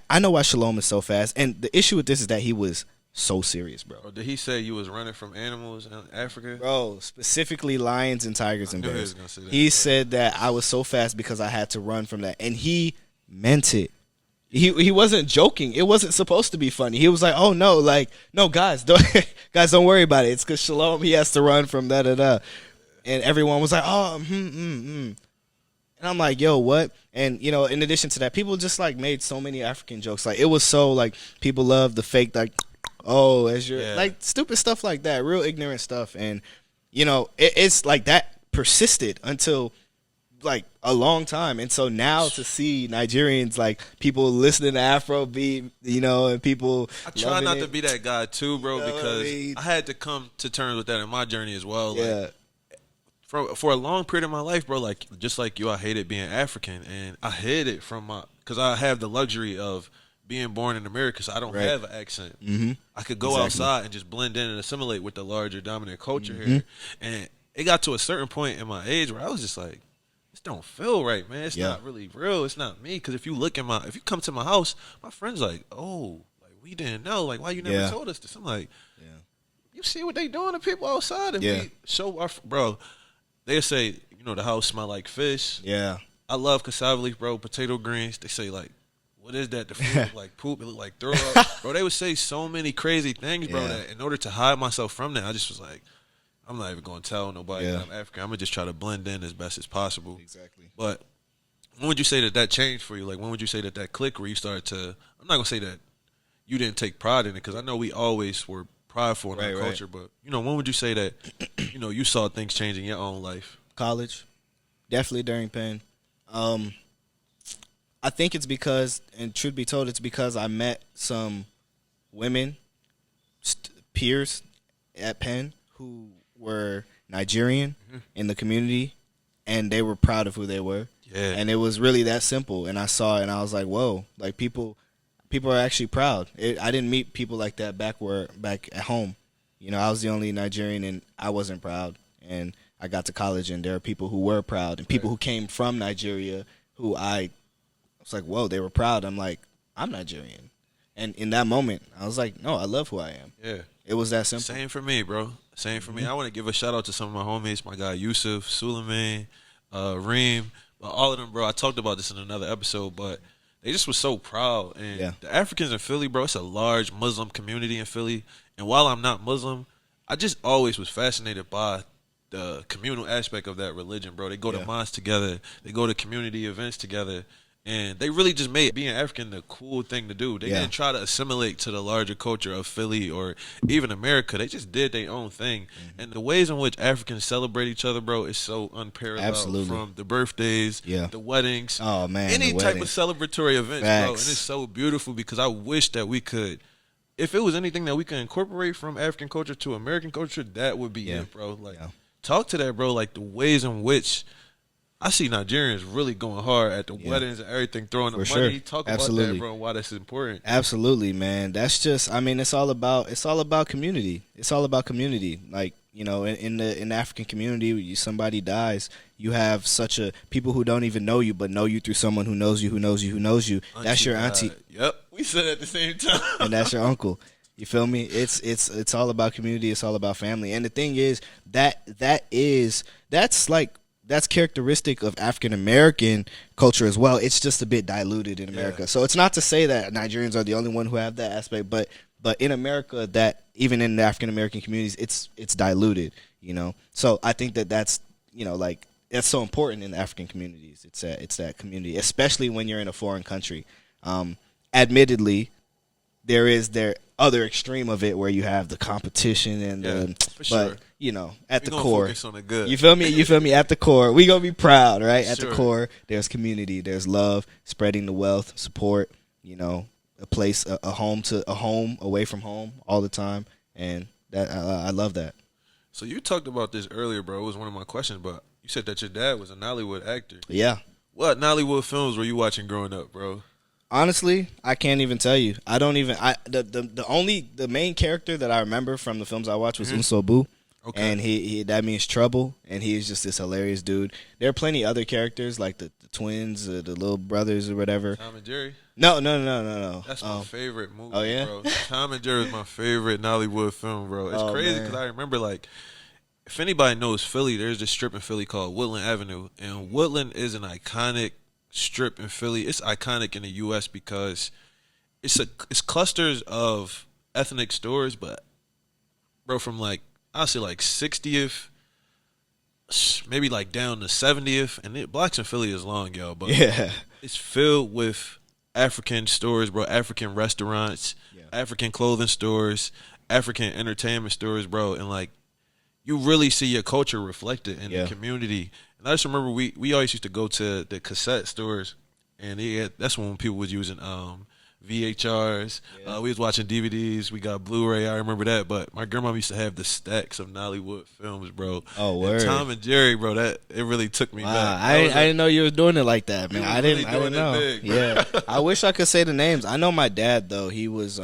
I know why Shalom is so fast. And the issue with this is that he was so serious, bro. Did he say you was running from animals in Africa? Bro, specifically lions and tigers and bears. He said that I was so fast because I had to run from that, and he meant it. He wasn't joking. It wasn't supposed to be funny. He was like, "Oh no, guys, don't worry about it. It's because Shalom, he has to run from da da da," and everyone was like, "Oh, And I'm like, yo, what? And, you know, in addition to that, people just, like, made so many African jokes. Like, it was so, like, people love the fake, like, oh, as your, like, stupid stuff like that, real ignorant stuff. And, you know, it's, like, that persisted until, like, a long time. And so now to see Nigerians, like, people listening to Afrobeat, you know, and people I try not to be that guy, too, bro, because I had to come to terms with that in my journey as well. Like, for a long period of my life, bro, like, just like you, I hated being African, and I hid it from because I have the luxury of being born in America, so I don't have an accent. I could go outside and just blend in and assimilate with the larger dominant culture here. And it got to a certain point in my age where I was just like, this don't feel right, man. It's not really real. It's not me. Because if you come to my house, my friends like, oh, like we didn't know. Like, why you never told us this? I'm like, you see what they doing to people outside? And we show our, bro, they say, you know, the house smell like fish. Yeah. I love cassava leaf, bro, potato greens. They say, like, what is that? The food look like poop. It look like throw up. Bro, they would say so many crazy things, bro, that in order to hide myself from that, I just was like, I'm not even going to tell nobody that I'm African. I'm going to just try to blend in as best as possible. Exactly. But when would you say that changed for you? Like, when would you say that clicked where you started to, I'm not going to say that you didn't take pride in it, because I know we always were prideful in our culture, but, you know, when would you say that, you know, you saw things change in your own life? College. Definitely during Penn. I think it's because, and truth be told, it's because I met some women, peers at Penn who were Nigerian in the community, and they were proud of who they were. Yeah. And it was really that simple. And I saw it, and I was like, whoa, like people are actually proud. I didn't meet people like that back at home. You know, I was the only Nigerian, and I wasn't proud. And I got to college, and there are people who were proud, and people who came from Nigeria who I was like, whoa, they were proud. I'm like, I'm Nigerian. And in that moment, I was like, no, I love who I am. Yeah. It was that simple. Same for me, bro. Same for me. I want to give a shout out to some of my homies, my guy Yusuf, Suleiman, Reem, all of them, bro. I talked about this in another episode, but they just were so proud. And the Africans in Philly, bro, it's a large Muslim community in Philly. And while I'm not Muslim, I just always was fascinated by the communal aspect of that religion, bro. They go to mosques together. They go to community events together. And they really just made being African the cool thing to do. They didn't try to assimilate to the larger culture of Philly or even America. They just did their own thing. And the ways in which Africans celebrate each other, bro, is so unparalleled. Absolutely. From the birthdays, the weddings, any type of celebratory events, bro. And it's so beautiful because I wish that we could, if it was anything that we could incorporate from African culture to American culture, that would be it, bro. Like, talk to that, bro. Like the ways in which I see Nigerians really going hard at the weddings and everything, throwing the money. Talk about that, bro, and why that's important. Absolutely, man. That's just, I mean, it's all about community. It's all about community. Like, you know, in the African community, somebody dies, you have people who don't even know you, but know you through someone who knows you, who knows you, who knows you. Auntie that's your auntie. Yep, we said it at the same time. And that's your uncle. You feel me? It's all about community. It's all about family. And the thing is that's characteristic of African American culture as well. It's just a bit diluted in America. So it's not to say that Nigerians are the only one who have that aspect, but in America, that even in the African American communities, it's diluted. You know, so I think that's, you know, like, that's so important in the African communities. It's that community, especially when you're in a foreign country. Admittedly, there is their other extreme of it where you have the competition and but you know, at the core, focus on the good. You feel me? At the core, we gonna be proud, right? At the core, there's community, there's love, spreading the wealth, support. You know, a place, a home away from home all the time, and that I love that. So you talked about this earlier, bro. It was one of my questions, but you said that your dad was a Nollywood actor. Yeah. What Nollywood films were you watching growing up, bro? Honestly, I can't even tell you. I don't even. The main character that I remember from the films I watched was Unsobu. Okay. And he that means trouble, and he is just this hilarious dude. There are plenty other characters like the twins, the little brothers or whatever. Tom and Jerry? No. That's my favorite movie, oh, yeah? bro. Tom and Jerry is my favorite Nollywood film, bro. It's crazy because I remember, like, if anybody knows Philly, there's this strip in Philly called Woodland Avenue, and Woodland is an iconic strip in Philly. It's iconic in the U.S. because it's clusters of ethnic stores, but, bro, from, like, I'll say like 60th, maybe like down to 70th, and blocks in Philly is long, yo. But it's filled with African stores, bro. African restaurants, African clothing stores, African entertainment stores, bro. And like, you really see your culture reflected in the community. And I just remember we always used to go to the cassette stores, and that's when people was using VHRs. Yeah. We was watching DVDs. We got Blu-ray. I remember that. But my grandma used to have the stacks of Nollywood films, bro. Oh, word. And Tom and Jerry, bro. It really took me back. I didn't know you were doing it like that, man. I didn't know. Big, yeah, I wish I could say the names. I know my dad though. He was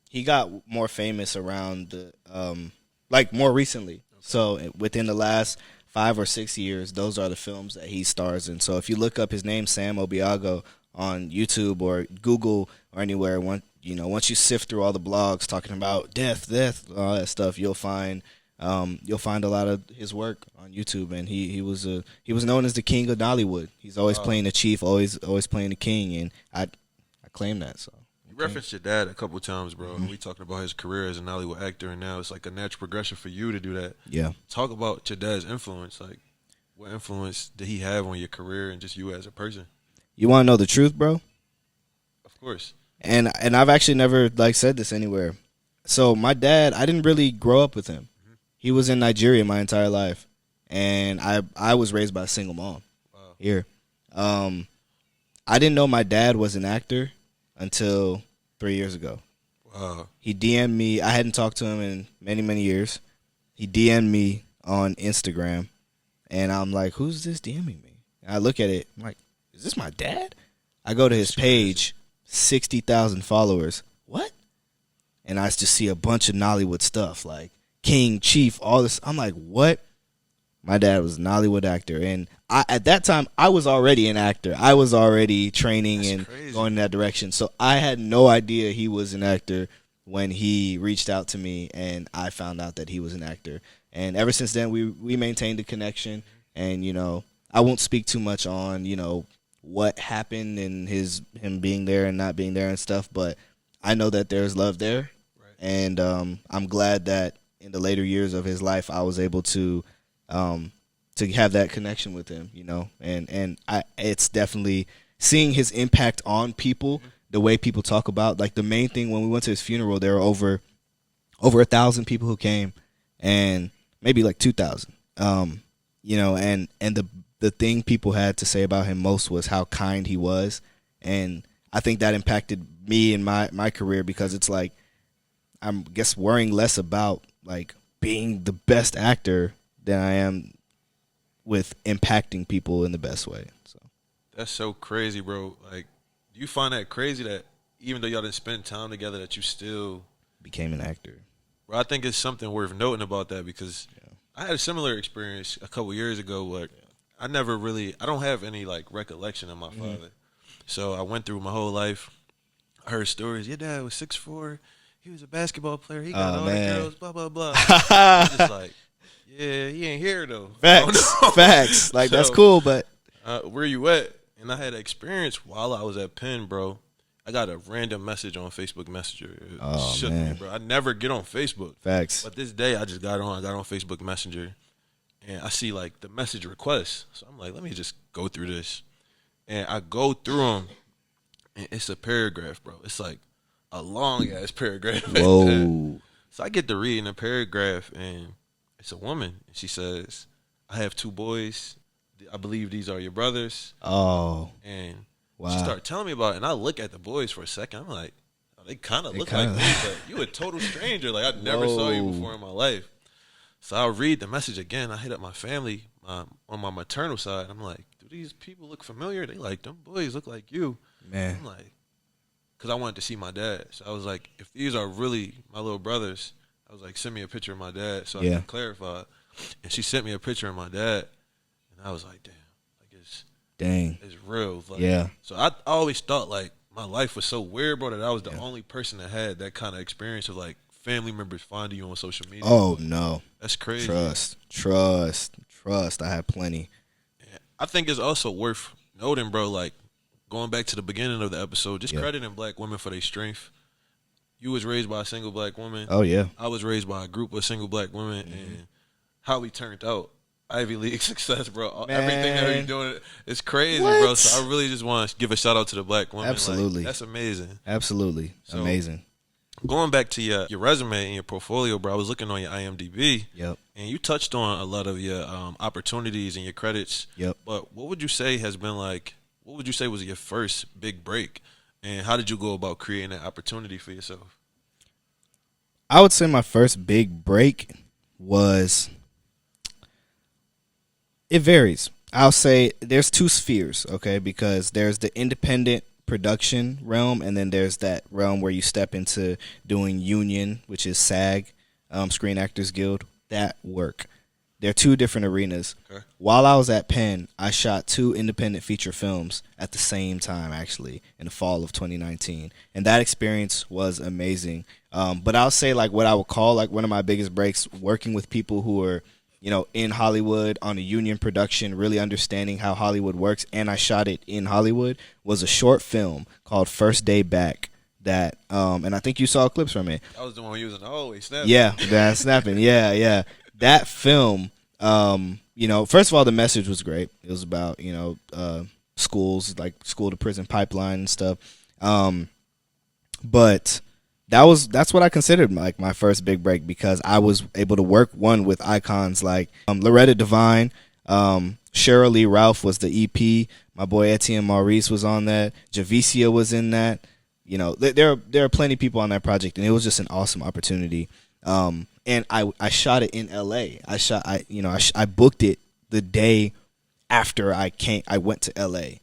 he got more famous around the like more recently. So within the last 5 or 6 years, those are the films that he stars in. So if you look up his name, Sam Obiago, on YouTube or Google or anywhere, once you sift through all the blogs talking about death, all that stuff, you'll find a lot of his work on YouTube. And he was known as the king of Nollywood. He's always playing the chief, always playing the king, and I claim that. So you referenced your dad a couple times, bro. And we talking about his career as a Nollywood actor, and now it's like a natural progression for you to do that. Yeah. Talk about your dad's influence. Like, what influence did he have on your career and just you as a person? You want to know the truth, bro? Of course. And I've actually never said this anywhere. So my dad, I didn't really grow up with him. He was in Nigeria my entire life, and I was raised by a single mom here. I didn't know my dad was an actor until 3 years ago. Wow. He DM'd me. I hadn't talked to him in many, many years. He DM'd me on Instagram, and I'm like, "Who's this DMing me?" And I look at it. I'm like, "Is this my dad?" I go to his page, 60,000 followers. What? And I just see a bunch of Nollywood stuff, like King, Chief, all this. I'm like, what? My dad was a Nollywood actor. And at that time, I was already an actor. I was already training and going in that direction. So I had no idea he was an actor when he reached out to me, and I found out that he was an actor. And ever since then, we maintained a connection. And, I won't speak too much on, what happened and him being there and not being there and stuff, but I know that there's love there. Right. And I'm glad that in the later years of his life I was able to have that connection with him, and it's definitely seeing his impact on people, the way people talk about, like, the main thing when we went to his funeral, there were over 1,000 people who came, and maybe like 2,000, and the thing people had to say about him most was how kind he was. And I think that impacted me in my career, because it's like, I'm worrying less about like being the best actor than I am with impacting people in the best way. So that's so crazy, bro. Like, do you find that crazy that even though y'all didn't spend time together, that you still became an actor? Bro, I think it's something worth noting about that, because I had a similar experience a couple years ago. Like, I don't have any like recollection of my father. So I went through my whole life. I heard stories. Your dad was 6'4". He was a basketball player. He got all the girls, blah, blah, blah. I was just like, yeah, he ain't here though. Facts. Like, so, that's cool, but where you at? And I had an experience while I was at Penn, bro. I got a random message on Facebook Messenger. It shook me, bro. I never get on Facebook. Facts. But this day I just got on. I got on Facebook Messenger. And I see, like, the message requests. So I'm like, let me just go through this. And I go through them, and it's a paragraph, bro. It's like a long-ass paragraph. Whoa. So I get to reading a paragraph, and it's a woman. And she says, I have 2 boys. I believe these are your brothers. Oh. And wow. She started telling me about it. And I look at the boys for a second. I'm like, oh, they kind of look like me, but you a total stranger. Like, I never saw you before in my life. So I'll read the message again. I hit up my family on my maternal side. I'm like, do these people look familiar? They like, them boys look like you. Man. I'm like, because I wanted to see my dad. So I was like, if these are really my little brothers, I was like, send me a picture of my dad so I can clarify. And she sent me a picture of my dad. And I was like, damn. It's real. Like, yeah. So I always thought, like, my life was so weird, bro, that I was the only person that had that kind of experience of, like, family members finding you on social media. Oh, no. That's crazy. Trust. I have plenty. Yeah. I think it's also worth noting, bro, like, going back to the beginning of the episode, just crediting black women for their strength. You was raised by a single black woman. Oh, yeah. I was raised by a group of single black women, and how we turned out. Ivy League success, bro. Man. Everything that you're doing is crazy, what? bro. So I really just want to give a shout out to the black women. Absolutely. Like, that's amazing. Absolutely. So, amazing. Going back to your resume and your portfolio, bro, I was looking on your IMDb. Yep. And you touched on a lot of your opportunities and your credits. Yep. But what would you say has been like, what would you say was your first big break? And how did you go about creating that opportunity for yourself? I would say my first big break was, it varies. I'll say there's two spheres, okay, because there's the independent production realm, and then there's that realm where you step into doing union, which is SAG, Screen Actors Guild, that work. They're two different arenas. Okay. While I was at Penn, I shot 2 independent feature films at the same time, actually, in the fall of 2019. And that experience was amazing. But I'll say, like, what I would call, like, one of my biggest breaks, working with people who are, you know, in Hollywood on a union production, really understanding how Hollywood works, and I shot it in Hollywood, was a short film called First Day Back. That and I think you saw clips from it. I was the one using always snapping. Yeah, that snapping. Yeah. That film, you know, first of all, the message was great. It was about, you know, schools, like school to prison pipeline and stuff. But that's what I considered like my first big break, because I was able to work with icons like Loretta Devine, Cheryl Lee Ralph was the EP. My boy Etienne Maurice was on that. Javicia was in that. You know, there are plenty of people on that project, and it was just an awesome opportunity. And I shot it in LA. I booked it the day after I went to LA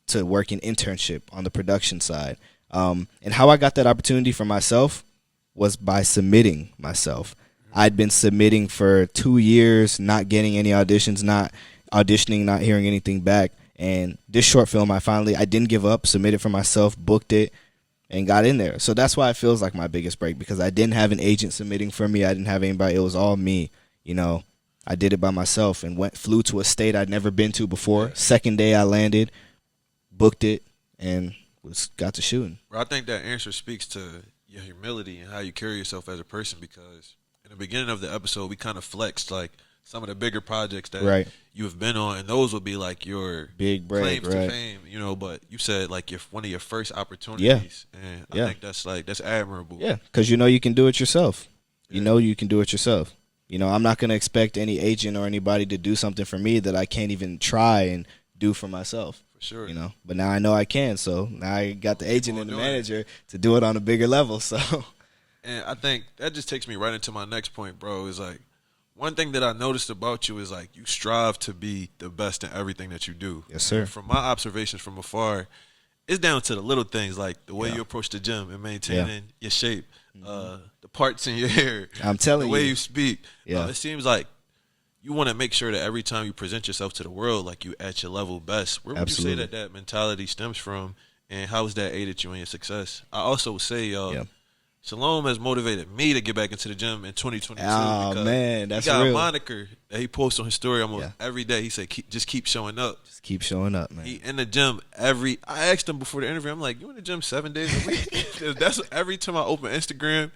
to work an internship on the production side. And how I got that opportunity for myself was by submitting myself. I'd been submitting for 2 years, not getting any auditions, not auditioning, not hearing anything back. And this short film, I didn't give up, submitted for myself, booked it, and got in there. So that's why it feels like my biggest break, because I didn't have an agent submitting for me. I didn't have anybody. It was all me. You know, I did it by myself and flew to a state I'd never been to before. Second day I landed, booked it, and got to shooting. Bro, I think that answer speaks to your humility and how you carry yourself as a person, because in the beginning of the episode, we kind of flexed like some of the bigger projects that you have been on, and those would be like your big break, claims to fame, you know. But you said like one of your first opportunities, and I think that's admirable. Yeah, because you know you can do it yourself. You know you can do it yourself. You know, I'm not going to expect any agent or anybody to do something for me that I can't even try and do for myself. For sure. You know, but now I know I can, so now I got the agent and the manager to do it on a bigger level. So, and I think that just takes me right into my next point, bro. Is like, one thing that I noticed about you is like you strive to be the best in everything that you do. Yes, sir. And from my observations from afar, it's down to the little things, like the way you approach the gym and maintaining your shape, the parts in your hair. I'm telling you, the way you. you speak. Yeah. It seems like you want to make sure that every time you present yourself to the world, like you at your level best. Where would you say that mentality stems from, and how has that aided you in your success? I also would say, Shalom has motivated me to get back into the gym in 2022. Oh, man, that's he got real. a moniker that he posts on his story almost every day. He said, just keep showing up. Just keep showing up, man. He in the gym I asked him before the interview, I'm like, you in the gym 7 days a week? 'Cause that's every time I open Instagram,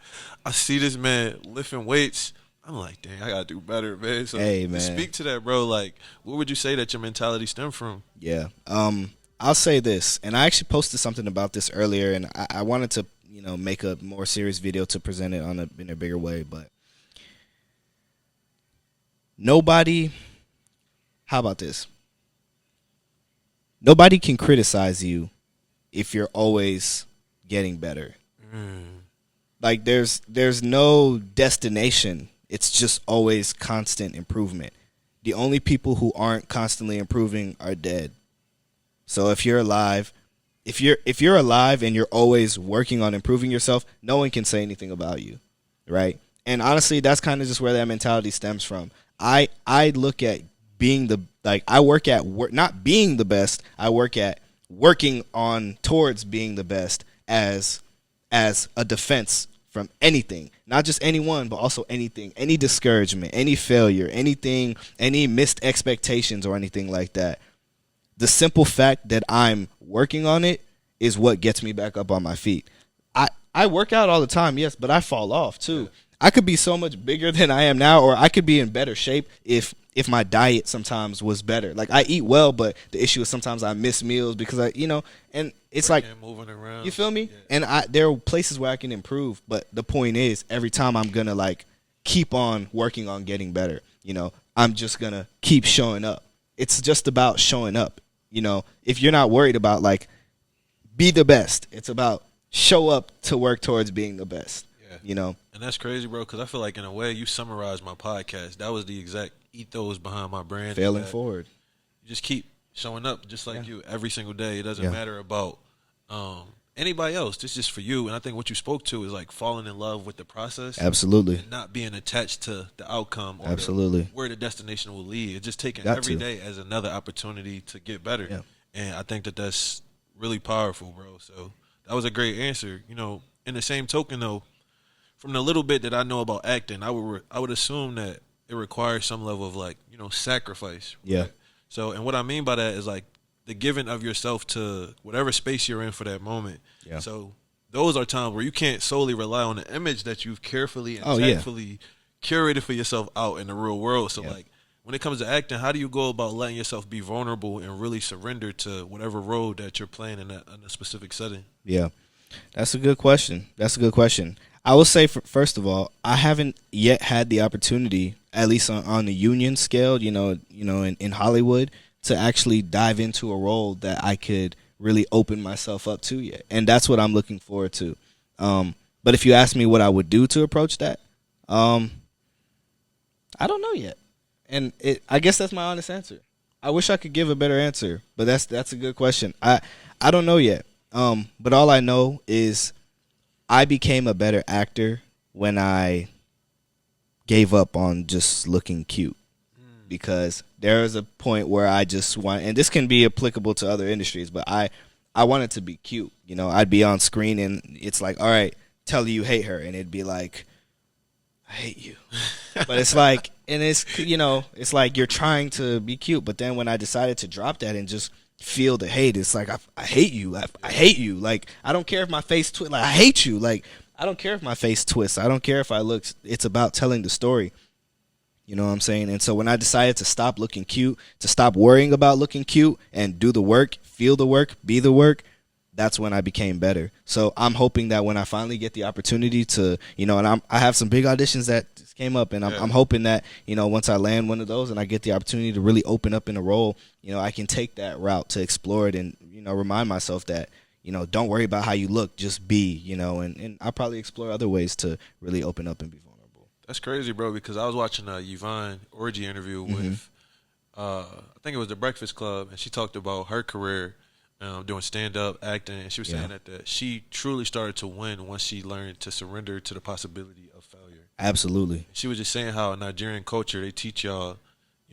I see this man lifting weights. I'm like, dang, I got to do better, man. So hey, man. Speak to that, bro. Like, where would you say that your mentality stemmed from? Yeah. I'll say this, and I actually posted something about this earlier, and I wanted to, you know, make a more serious video to present it in a bigger way, but nobody, how about this? Nobody can criticize you if you're always getting better. Like there's no destination. It's just always constant improvement. The only people who aren't constantly improving are dead. So if you're alive, if you're alive and you're always working on improving yourself, no one can say anything about you, right? And honestly, that's kind of just where that mentality stems from. I look at being I work at not being the best. I work at working on towards being the best as a defense from anything, not just anyone, but also anything, any discouragement, any failure, anything, any missed expectations or anything like that. The simple fact that I'm working on it is what gets me back up on my feet. I work out all the time, yes, but I fall off too. I could be so much bigger than I am now, or I could be in better shape if my diet sometimes was better. Like I eat well, but the issue is sometimes I miss meals because and it's like moving around. You feel me? Yeah. And there are places where I can improve, but the point is every time I'm gonna like keep on working on getting better. You know, I'm just gonna keep showing up. It's just about showing up. You know, if you're not worried about like be the best. It's about show up to work towards being the best. Yeah. You know? And that's crazy, bro, because I feel like in a way you summarized my podcast. That was the exact ethos behind my brand. Failing forward. You just keep showing up just like you every single day. It doesn't Yeah. matter about anybody else. This is just for you. And I think what you spoke to is like falling in love with the process. Absolutely. And not being attached to the outcome or Absolutely. where the destination will lead. It's just taking Got every to. day as another opportunity to get better. Yeah. And I think that that's really powerful, bro. So that was a great answer. You know, in the same token, though, from the little bit that I know about acting, I would assume that it requires some level of like, you know, sacrifice. Right? Yeah. So, and what I mean by that is like the giving of yourself to whatever space you're in for that moment. Yeah. So those are times where you can't solely rely on the image that you've carefully and yeah. tactfully curated for yourself out in the real world. So Yeah. like when it comes to acting, how do you go about letting yourself be vulnerable and really surrender to whatever role that you're playing in a specific setting? Yeah. That's a good question. I will say, first of all, I haven't yet had the opportunity, at least on the union scale, in Hollywood, to actually dive into a role that I could really open myself up to yet. And that's what I'm looking forward to. But if you ask me what I would do to approach that, I don't know yet. And I guess that's my honest answer. I wish I could give a better answer, but that's a good question. I don't know yet. But all I know is I became a better actor when I gave up on just looking cute. Because there is a point where I just want, and this can be applicable to other industries, but I wanted to be cute. You know, I'd be on screen and it's like, all right, tell you hate her. And it'd be like, I hate you. But it's like, and it's, it's like you're trying to be cute. But then when I decided to drop that and just feel the hate, it's like, I hate you. I hate you. Like, I don't care if my face twists. Like, I hate you. Like, I don't care if my face twists. I don't care if I look. It's about telling the story. You know what I'm saying? And so when I decided to stop looking cute, to stop worrying about looking cute and do the work, feel the work, be the work, that's when I became better. So I'm hoping that when I finally get the opportunity to, and I have some big auditions that just came up, and I'm hoping that, once I land one of those and I get the opportunity to really open up in a role, I can take that route to explore it and, remind myself that, don't worry about how you look, just be, and I'll probably explore other ways to really open up and be vulnerable. That's crazy, bro, because I was watching a Yvonne Orji interview with, I think it was The Breakfast Club, and she talked about her career doing stand-up, acting, and she was saying that she truly started to win once she learned to surrender to the possibility of failure. Absolutely. She was just saying how in Nigerian culture, they teach y'all,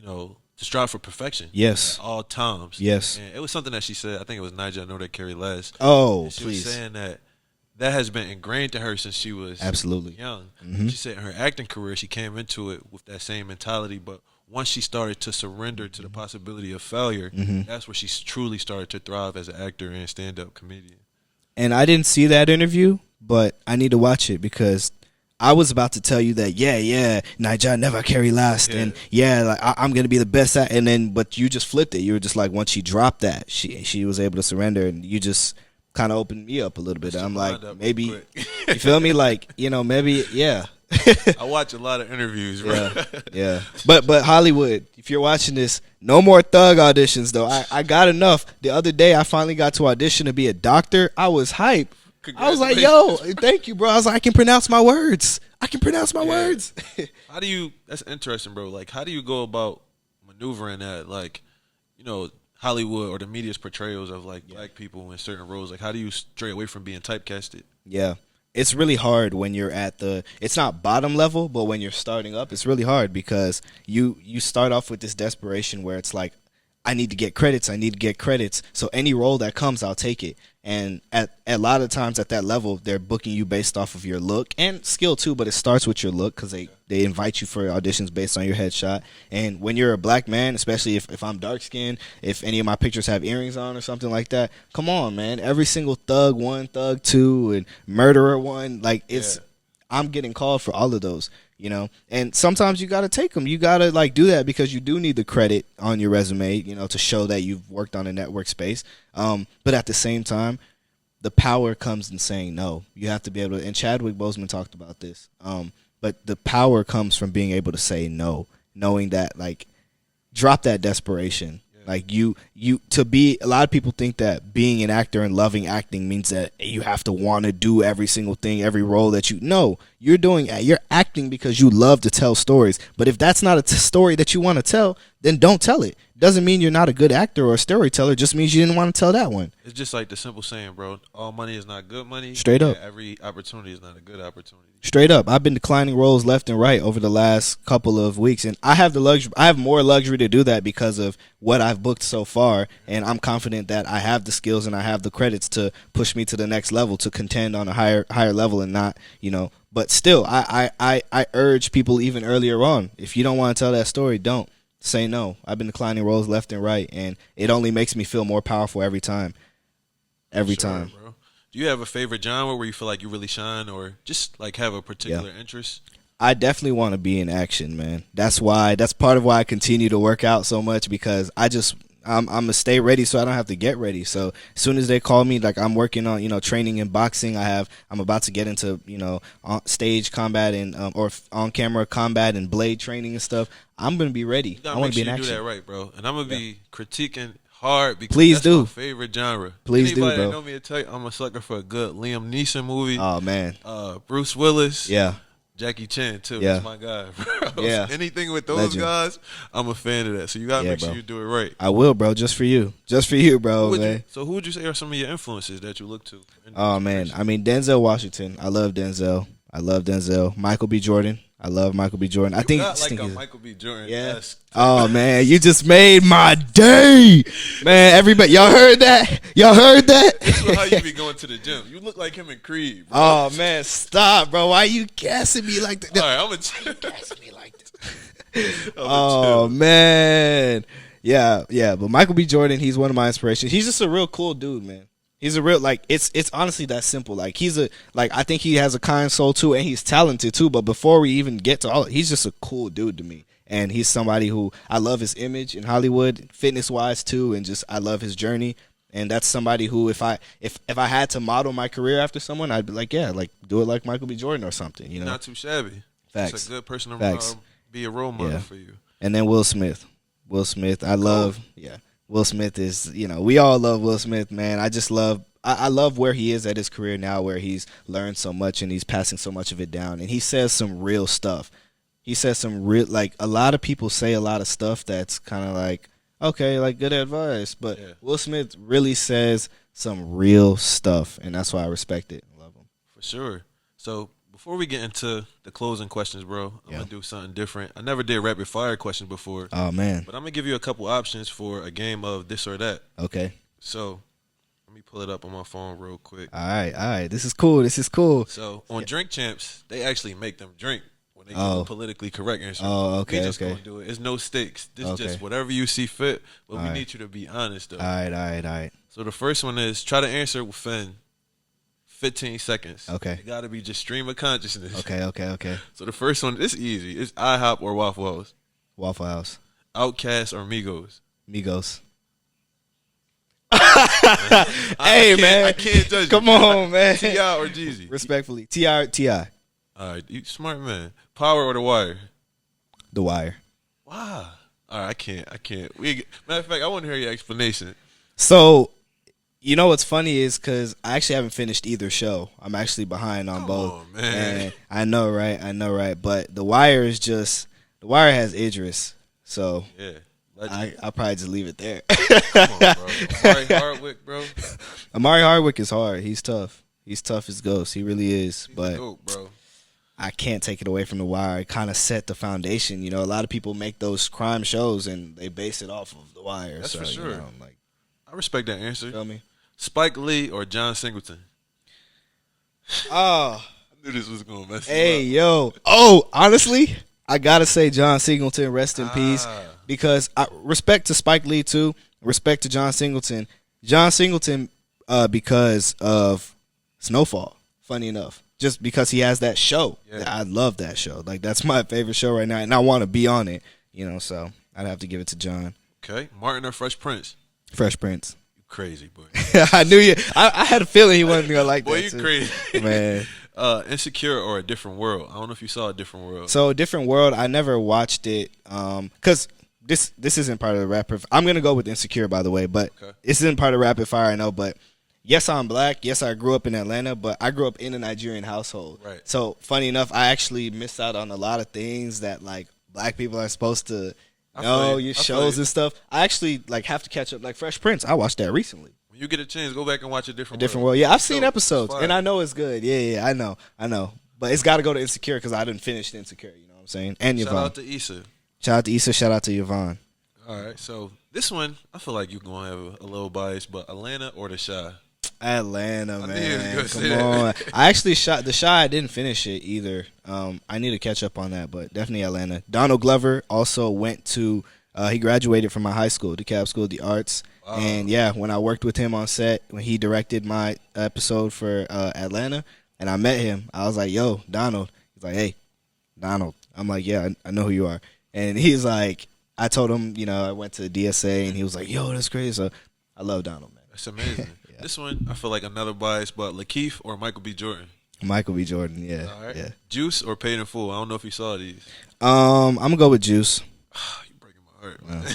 to strive for perfection. Yes. At all times. Yes. And it was something that she said, I think it was Niger, I know that carry less. Oh, and she please. was saying that has been ingrained to her since she was absolutely young. Mm-hmm. She said in her acting career, she came into it with that same mentality, but once she started to surrender to the possibility of failure, that's where she truly started to thrive as an actor and stand-up comedian. And I didn't see that interview, but I need to watch it because I was about to tell you that, Niger never carry last, and like I'm gonna be the best at, and then but you just flipped it. You were just like, once she dropped that, she was able to surrender, and you just kind of opened me up a little bit. I'm like, maybe you feel me, like maybe I watch a lot of interviews, bro. Yeah. But Hollywood, if you're watching this, no more thug auditions though. I got enough. The other day I finally got to audition to be a doctor. I was hype. I was like, yo, thank you, bro. I was like, I can pronounce my words. Words. How do you, that's interesting, bro. Like, how do you go about maneuvering that, like, Hollywood or the media's portrayals of, like, black people in certain roles? Like, how do you stray away from being typecasted? Yeah. It's really hard when you're at it's not bottom level, but when you're starting up, it's really hard because you start off with this desperation where it's like, I need to get credits. So any role that comes, I'll take it. And at a lot of times at that level, they're booking you based off of your look and skill too, but it starts with your look because they invite you for auditions based on your headshot. And when you're a black man, especially if I'm dark-skinned, if any of my pictures have earrings on or something like that, come on, man. Every single thug 1, thug 2, and murderer 1, like I'm getting called for all of those. And sometimes you got to take them. You got to like do that because you do need the credit on your resume, to show that you've worked on a network space. But at the same time, the power comes in saying no. You have to be able to, and Chadwick Boseman talked about this. But the power comes from being able to say no, knowing that like drop that desperation. Like you to be, a lot of people think that being an actor and loving acting means that you have to want to do every single thing, every role that no, you're acting because you love to tell stories. But if that's not a story that you want to tell, then don't tell it. Doesn't mean you're not a good actor or a storyteller. Just means you didn't want to tell that one. It's just like the simple saying, bro. All money is not good money. Straight up. Every opportunity is not a good opportunity. Straight up. I've been declining roles left and right over the last couple of weeks, and I have the luxury. I have more luxury to do that because of what I've booked so far, and I'm confident that I have the skills and I have the credits to push me to the next level, to contend on a higher level, and not, But still, I urge people even earlier on, if you don't want to tell that story, don't. Say no. I've been declining roles left and right, and it only makes me feel more powerful every time. Every time. Bro. Do you have a favorite genre where you feel like you really shine, or just like have a particular interest? I definitely want to be in action, man. That's part of why I continue to work out so much, because I'm gonna stay ready so I don't have to get ready. So as soon as they call me, like I'm working on, training in boxing. I'm about to get into, on stage combat and or on camera combat and blade training and stuff. I'm gonna be ready. I want to be in action. You do that right, bro. And I'm gonna be critiquing hard because Please that's do. my favorite genre. Please do, Anybody bro. that know me will tell you I'm a sucker for a good Liam Neeson movie. Oh man. Bruce Willis. Yeah. Jackie Chan too. Yeah. That's my guy, bro. Yeah. Anything with those Legend. guys, I'm a fan of that. So you gotta make sure bro. you do it right. I will, bro. Just for you, bro, man. So who would you say are some of your influences that you look to? Oh man, I mean Denzel Washington. I love Denzel. Michael B. Jordan. I love Michael B. Jordan. I think got like a Michael B. Jordan. Yeah. Oh man, you just made my day, man. Everybody, y'all heard that? This is how you be going to the gym. You look like him in Creed, bro. Oh man, stop, bro. Why you gassing me like that? All right, I'm gonna gassing me like this. Oh man, yeah. But Michael B. Jordan, he's one of my inspirations. He's just a real cool dude, man. He's a real, like, it's honestly that simple. Like, I think he has a kind soul too, and he's talented too. But before we even get to all, he's just a cool dude to me. And he's somebody who, I love his image in Hollywood, fitness wise too, and just I love his journey. And that's somebody who, if I had to model my career after someone, I'd be like, yeah, like do it like Michael B. Jordan or something. Not too shabby. Facts. It's a good person to be a role model for you. And then Will Smith, I love, Will Smith is, we all love Will Smith, man. I love where he is at his career now, where he's learned so much and he's passing so much of it down. And he says some real stuff. He says some real, like, a lot of people say a lot of stuff that's kind of like, okay, like good advice. But Will Smith really says some real stuff, and that's why I respect it. I love him. For sure. So before we get into the closing questions, bro, I'm going to do something different. I never did rapid fire questions before. Oh, man. But I'm going to give you a couple options for a game of this or that. Okay. So let me pull it up on my phone real quick. All right. This is cool. So on Drink Champs, they actually make them drink when they do politically correct answer. Oh, okay, We just going to do it. It's no stakes. This is just whatever you see fit, but we need you to be honest, though. All right. So the first one is try to answer within 15 seconds. Okay. It got to be just stream of consciousness. Okay. So the first one, it's easy. It's IHOP or Waffle House. Waffle House. Outkast or Migos. Migos. Hey, man. I can't judge you. Come on, man. T.I. or Jeezy. Respectfully. T.I. All right, you smart man. Power or The Wire. The Wire. Wow. All right, I can't. Matter of fact, I want to hear your explanation. So, you know what's funny is because I actually haven't finished either show. I'm actually behind on both. Oh man. And I know, right? But The Wire is just, The Wire has Idris. So, yeah. I'll probably just leave it there. Come on, bro. Amari Hardwick, bro. Amari Hardwick is hard. He's tough. He's tough as ghost. He really is. But dope, bro. I can't take it away from The Wire. It kind of set the foundation. A lot of people make those crime shows and they base it off of The Wire. That's so, for sure. I respect that answer. Feel me? Spike Lee or John Singleton? Oh. I knew this was going to mess Hey, you up. yo. Oh, honestly, I got to say John Singleton, rest in peace. Because respect to Spike Lee, too. Respect to John Singleton. John Singleton, because of Snowfall, funny enough. Just because he has that show. Yeah. I love that show. Like, that's my favorite show right now, and I want to be on it. So I'd have to give it to John. Okay. Martin or Fresh Prince? Fresh Prince. You crazy, boy. I knew you. I had a feeling he wasn't going to like boy, that, you too. crazy. Man. Insecure or A Different World? I don't know if you saw A Different World. So, A Different World, I never watched it. Because this isn't part of the rapid. I'm gonna go with Insecure, by the way, but this isn't part of rapid fire. I know, but yes, I'm black. Yes, I grew up in Atlanta, but I grew up in a Nigerian household. Right. So funny enough, I actually missed out on a lot of things that like black people are supposed to know, your shows and stuff. I actually like have to catch up. Like Fresh Prince, I watched that recently. When you get a chance, go back and watch a different world. Yeah, I've seen episodes, and I know it's good. Yeah, I know. But it's got to go to Insecure because I didn't finish Insecure. You know what I'm saying? And Yvonne. Shout out to Issa. Shout out to Issa. Shout out to Yvonne. All right, so this one, I feel like you're going to have a little bias, but Atlanta or The Chi? Atlanta, man. Come on. I actually shot The Chi. I didn't finish it either. I need to catch up on that, but definitely Atlanta. Donald Glover also went to, he graduated from my high school, DeKalb School of the Arts. Wow. And, yeah, when I worked with him on set, when he directed my episode for Atlanta, and I met him, I was like, yo, Donald. He's like, hey, Donald. I'm like, yeah, I know who you are. And he's like, I told him, I went to DSA, and he was like, yo, that's crazy. So I love Donald, man. That's amazing. Yeah. This one, I feel like another bias, but Lakeith or Michael B. Jordan? Michael B. Jordan, yeah. All right. Yeah. Juice or Paid in Full? I don't know if you saw these. I'm going to go with Juice. You're breaking my heart, man.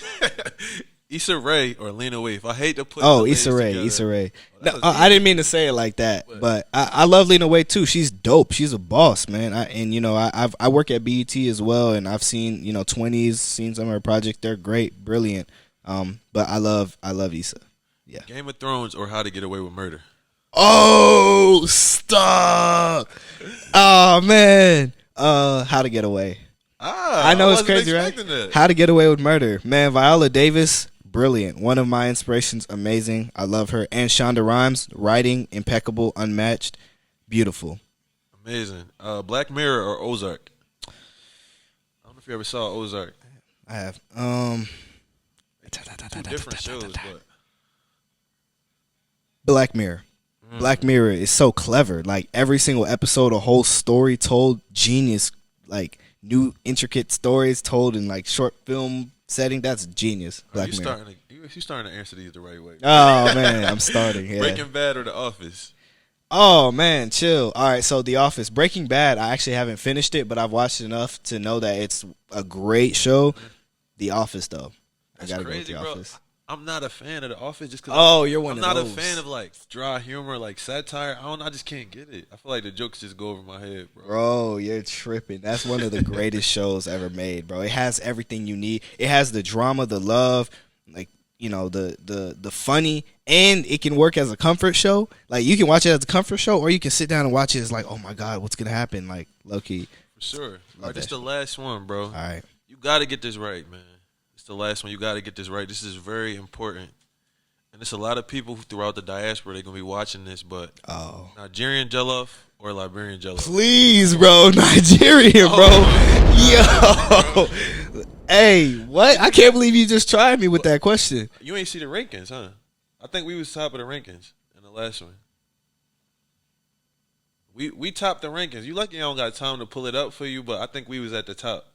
Issa Rae or Lena Waithe? I hate to put Issa Rae. No, I didn't mean to say it like that, but I love Lena Waithe too. She's dope. She's a boss, man. I work at BET as well, and I've seen 20s, seen some of her projects. They're great, brilliant. But I love Issa. Yeah. Game of Thrones or How to Get Away with Murder? Oh, stop! Oh man, How to Get Away. I know it's crazy, right? That. How to Get Away with Murder, man. Viola Davis. Brilliant. One of my inspirations. Amazing. I love her. And Shonda Rhimes. Writing. Impeccable. Unmatched. Beautiful. Amazing. Black Mirror or Ozark? I don't know if you ever saw Ozark. I have. Two different shows, but Black Mirror. Black Mirror is so clever. Like every single episode, a whole story told. Genius. Like new intricate stories told in like short film setting. That's genius. Black Mirror. You're starting to answer these the right way. Oh man, I'm starting. Yeah. Breaking Bad or The Office? Oh man, chill. All right, so The Office. Breaking Bad, I actually haven't finished it, but I've watched enough to know that it's a great show. The Office, though, I gotta go with The Office. I'm not a fan of The Office just because. You're one of those. I'm not a fan of like dry humor, like satire. I just can't get it. I feel like the jokes just go over my head, bro. Bro, you're tripping. That's one of the greatest shows ever made, bro. It has everything you need. It has the drama, the love, like the funny, and it can work as a comfort show. Like you can watch it as a comfort show, or you can sit down and watch it as like, oh my god, what's gonna happen? Like low key. For sure. All right, this the last one, bro. All right, you got to get this right, man. It's the last one. You got to get this right. This is very important. And there's a lot of people throughout the diaspora, they're going to be watching this, but Nigerian jollof or Liberian jollof? Please, bro. Nigerian, bro. Yo. Hey, what? I can't believe you just tried me with that question. You ain't see the rankings, huh? I think we was top of the rankings in the last one. We topped the rankings. You lucky I don't got time to pull it up for you, but I think we was at the top.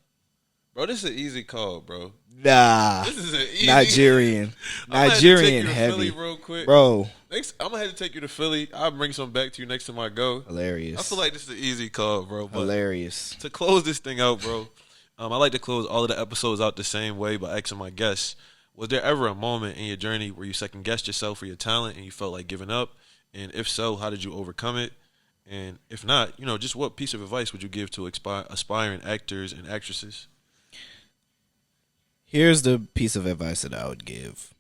Bro, this is an easy call, bro. Nah. This is an easy Nigerian. Nigerian heavy. Philly real quick. Bro. Next, I'm going to have to take you to Philly. I'll bring some back to you next time I go. Hilarious. I feel like this is an easy call, bro. But hilarious. To close this thing out, bro, I like to close all of the episodes out the same way by asking my guests, was there ever a moment in your journey where you second-guessed yourself or your talent and you felt like giving up? And if so, how did you overcome it? And if not, just what piece of advice would you give to aspiring actors and actresses? Here's the piece of advice that I would give.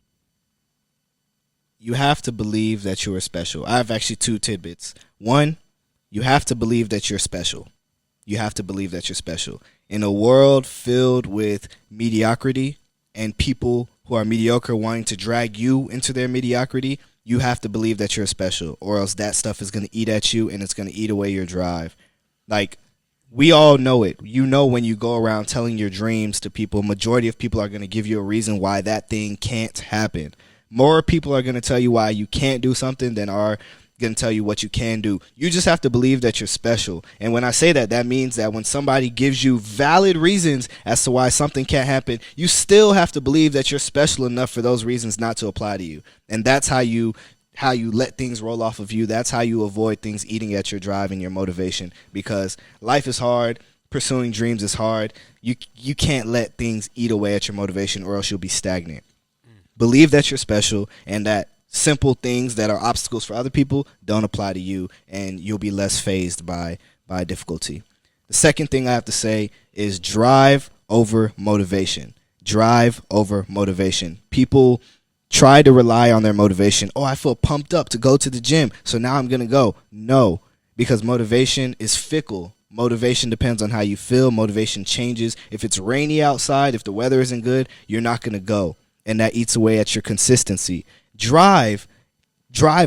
You have to believe that you are special. I have actually 2 tidbits. One, you have to believe that you're special. You have to believe that you're special. In a world filled with mediocrity and people who are mediocre wanting to drag you into their mediocrity, you have to believe that you're special, or else that stuff is going to eat at you and it's going to eat away your drive. Like, we all know it. When you go around telling your dreams to people, majority of people are going to give you a reason why that thing can't happen. More people are going to tell you why you can't do something than are going to tell you what you can do. You just have to believe that you're special. And when I say that, that means that when somebody gives you valid reasons as to why something can't happen, you still have to believe that you're special enough for those reasons not to apply to you. And that's how you let things roll off of you. That's how you avoid things eating at your drive and your motivation, because life is hard. pursuing dreams is hard. You can't let things eat away at your motivation, or else you'll be stagnant. Believe that you're special, and that simple things that are obstacles for other people don't apply to you, and you'll be less fazed by difficulty. The second thing I have to say is drive over motivation. Drive over motivation. People try to rely on their motivation. Oh, I feel pumped up to go to the gym, so now I'm going to go. No, because motivation is fickle. Motivation depends on how you feel. Motivation changes. If it's rainy outside, if the weather isn't good, you're not going to go, and that eats away at your consistency. Drive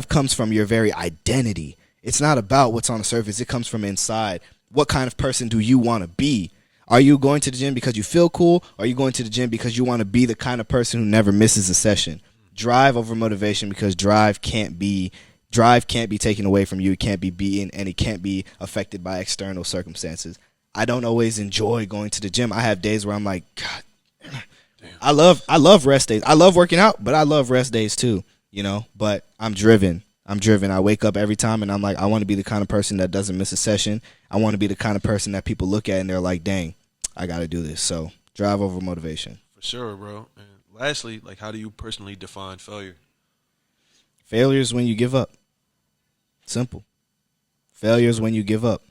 comes from your very identity. It's not about what's on the surface. It comes from inside. What kind of person do you want to be? Are you going to the gym because you feel cool? Or are you going to the gym because you want to be the kind of person who never misses a session? Drive over motivation, because drive can't be taken away from you. It can't be beaten, and it can't be affected by external circumstances. I don't always enjoy going to the gym. I have days where I'm like, God, damn. I love rest days. I love working out, but I love rest days too, but I'm driven. I wake up every time and I'm like, I want to be the kind of person that doesn't miss a session. I want to be the kind of person that people look at and they're like, dang, I got to do this. So drive over motivation. For sure, bro. And lastly, like, how do you personally define failure? Failure is when you give up. Simple. Failure is when you give up.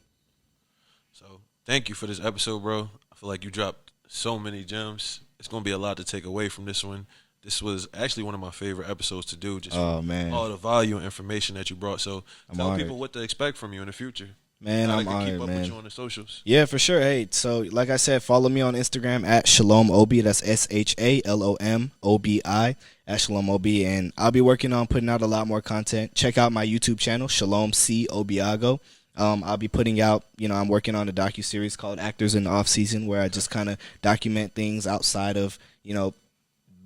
So thank you for this episode, bro. I feel like you dropped so many gems. It's going to be a lot to take away from this one. This was actually one of my favorite episodes to do. Just all the value and information that you brought. So tell people what to expect from you in the future. Man, I'm honored, keep up man. with you on the socials. Yeah, for sure. Hey, so like I said, follow me on Instagram at Shalom Obi. That's SHALOMOBI at Shalom Obi, and I'll be working on putting out a lot more content. Check out my YouTube channel, Shalom C Obiago. I'll be putting out, I'm working on a docuseries called Actors in the Off Season, where I just kind of document things outside of,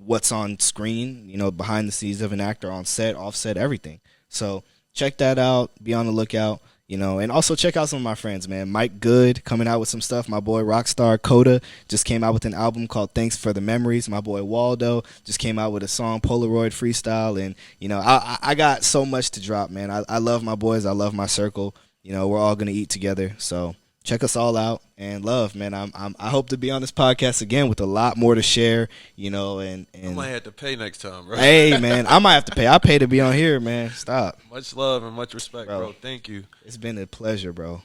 what's on screen, behind the scenes of an actor, on set, off set, everything. So check that out. Be on the lookout. And also check out some of my friends, man. Mike Good coming out with some stuff. My boy Rockstar Coda just came out with an album called Thanks for the Memories. My boy Waldo just came out with a song, Polaroid Freestyle. And, I got so much to drop, man. I love my boys. I love my circle. We're all going to eat together. So check us all out, and love, man. I hope to be on this podcast again with a lot more to share, and I might have to pay next time, bro. Hey, man, I might have to pay. I pay to be on here, man. Stop. Much love and much respect, bro. Thank you. It's been a pleasure, bro.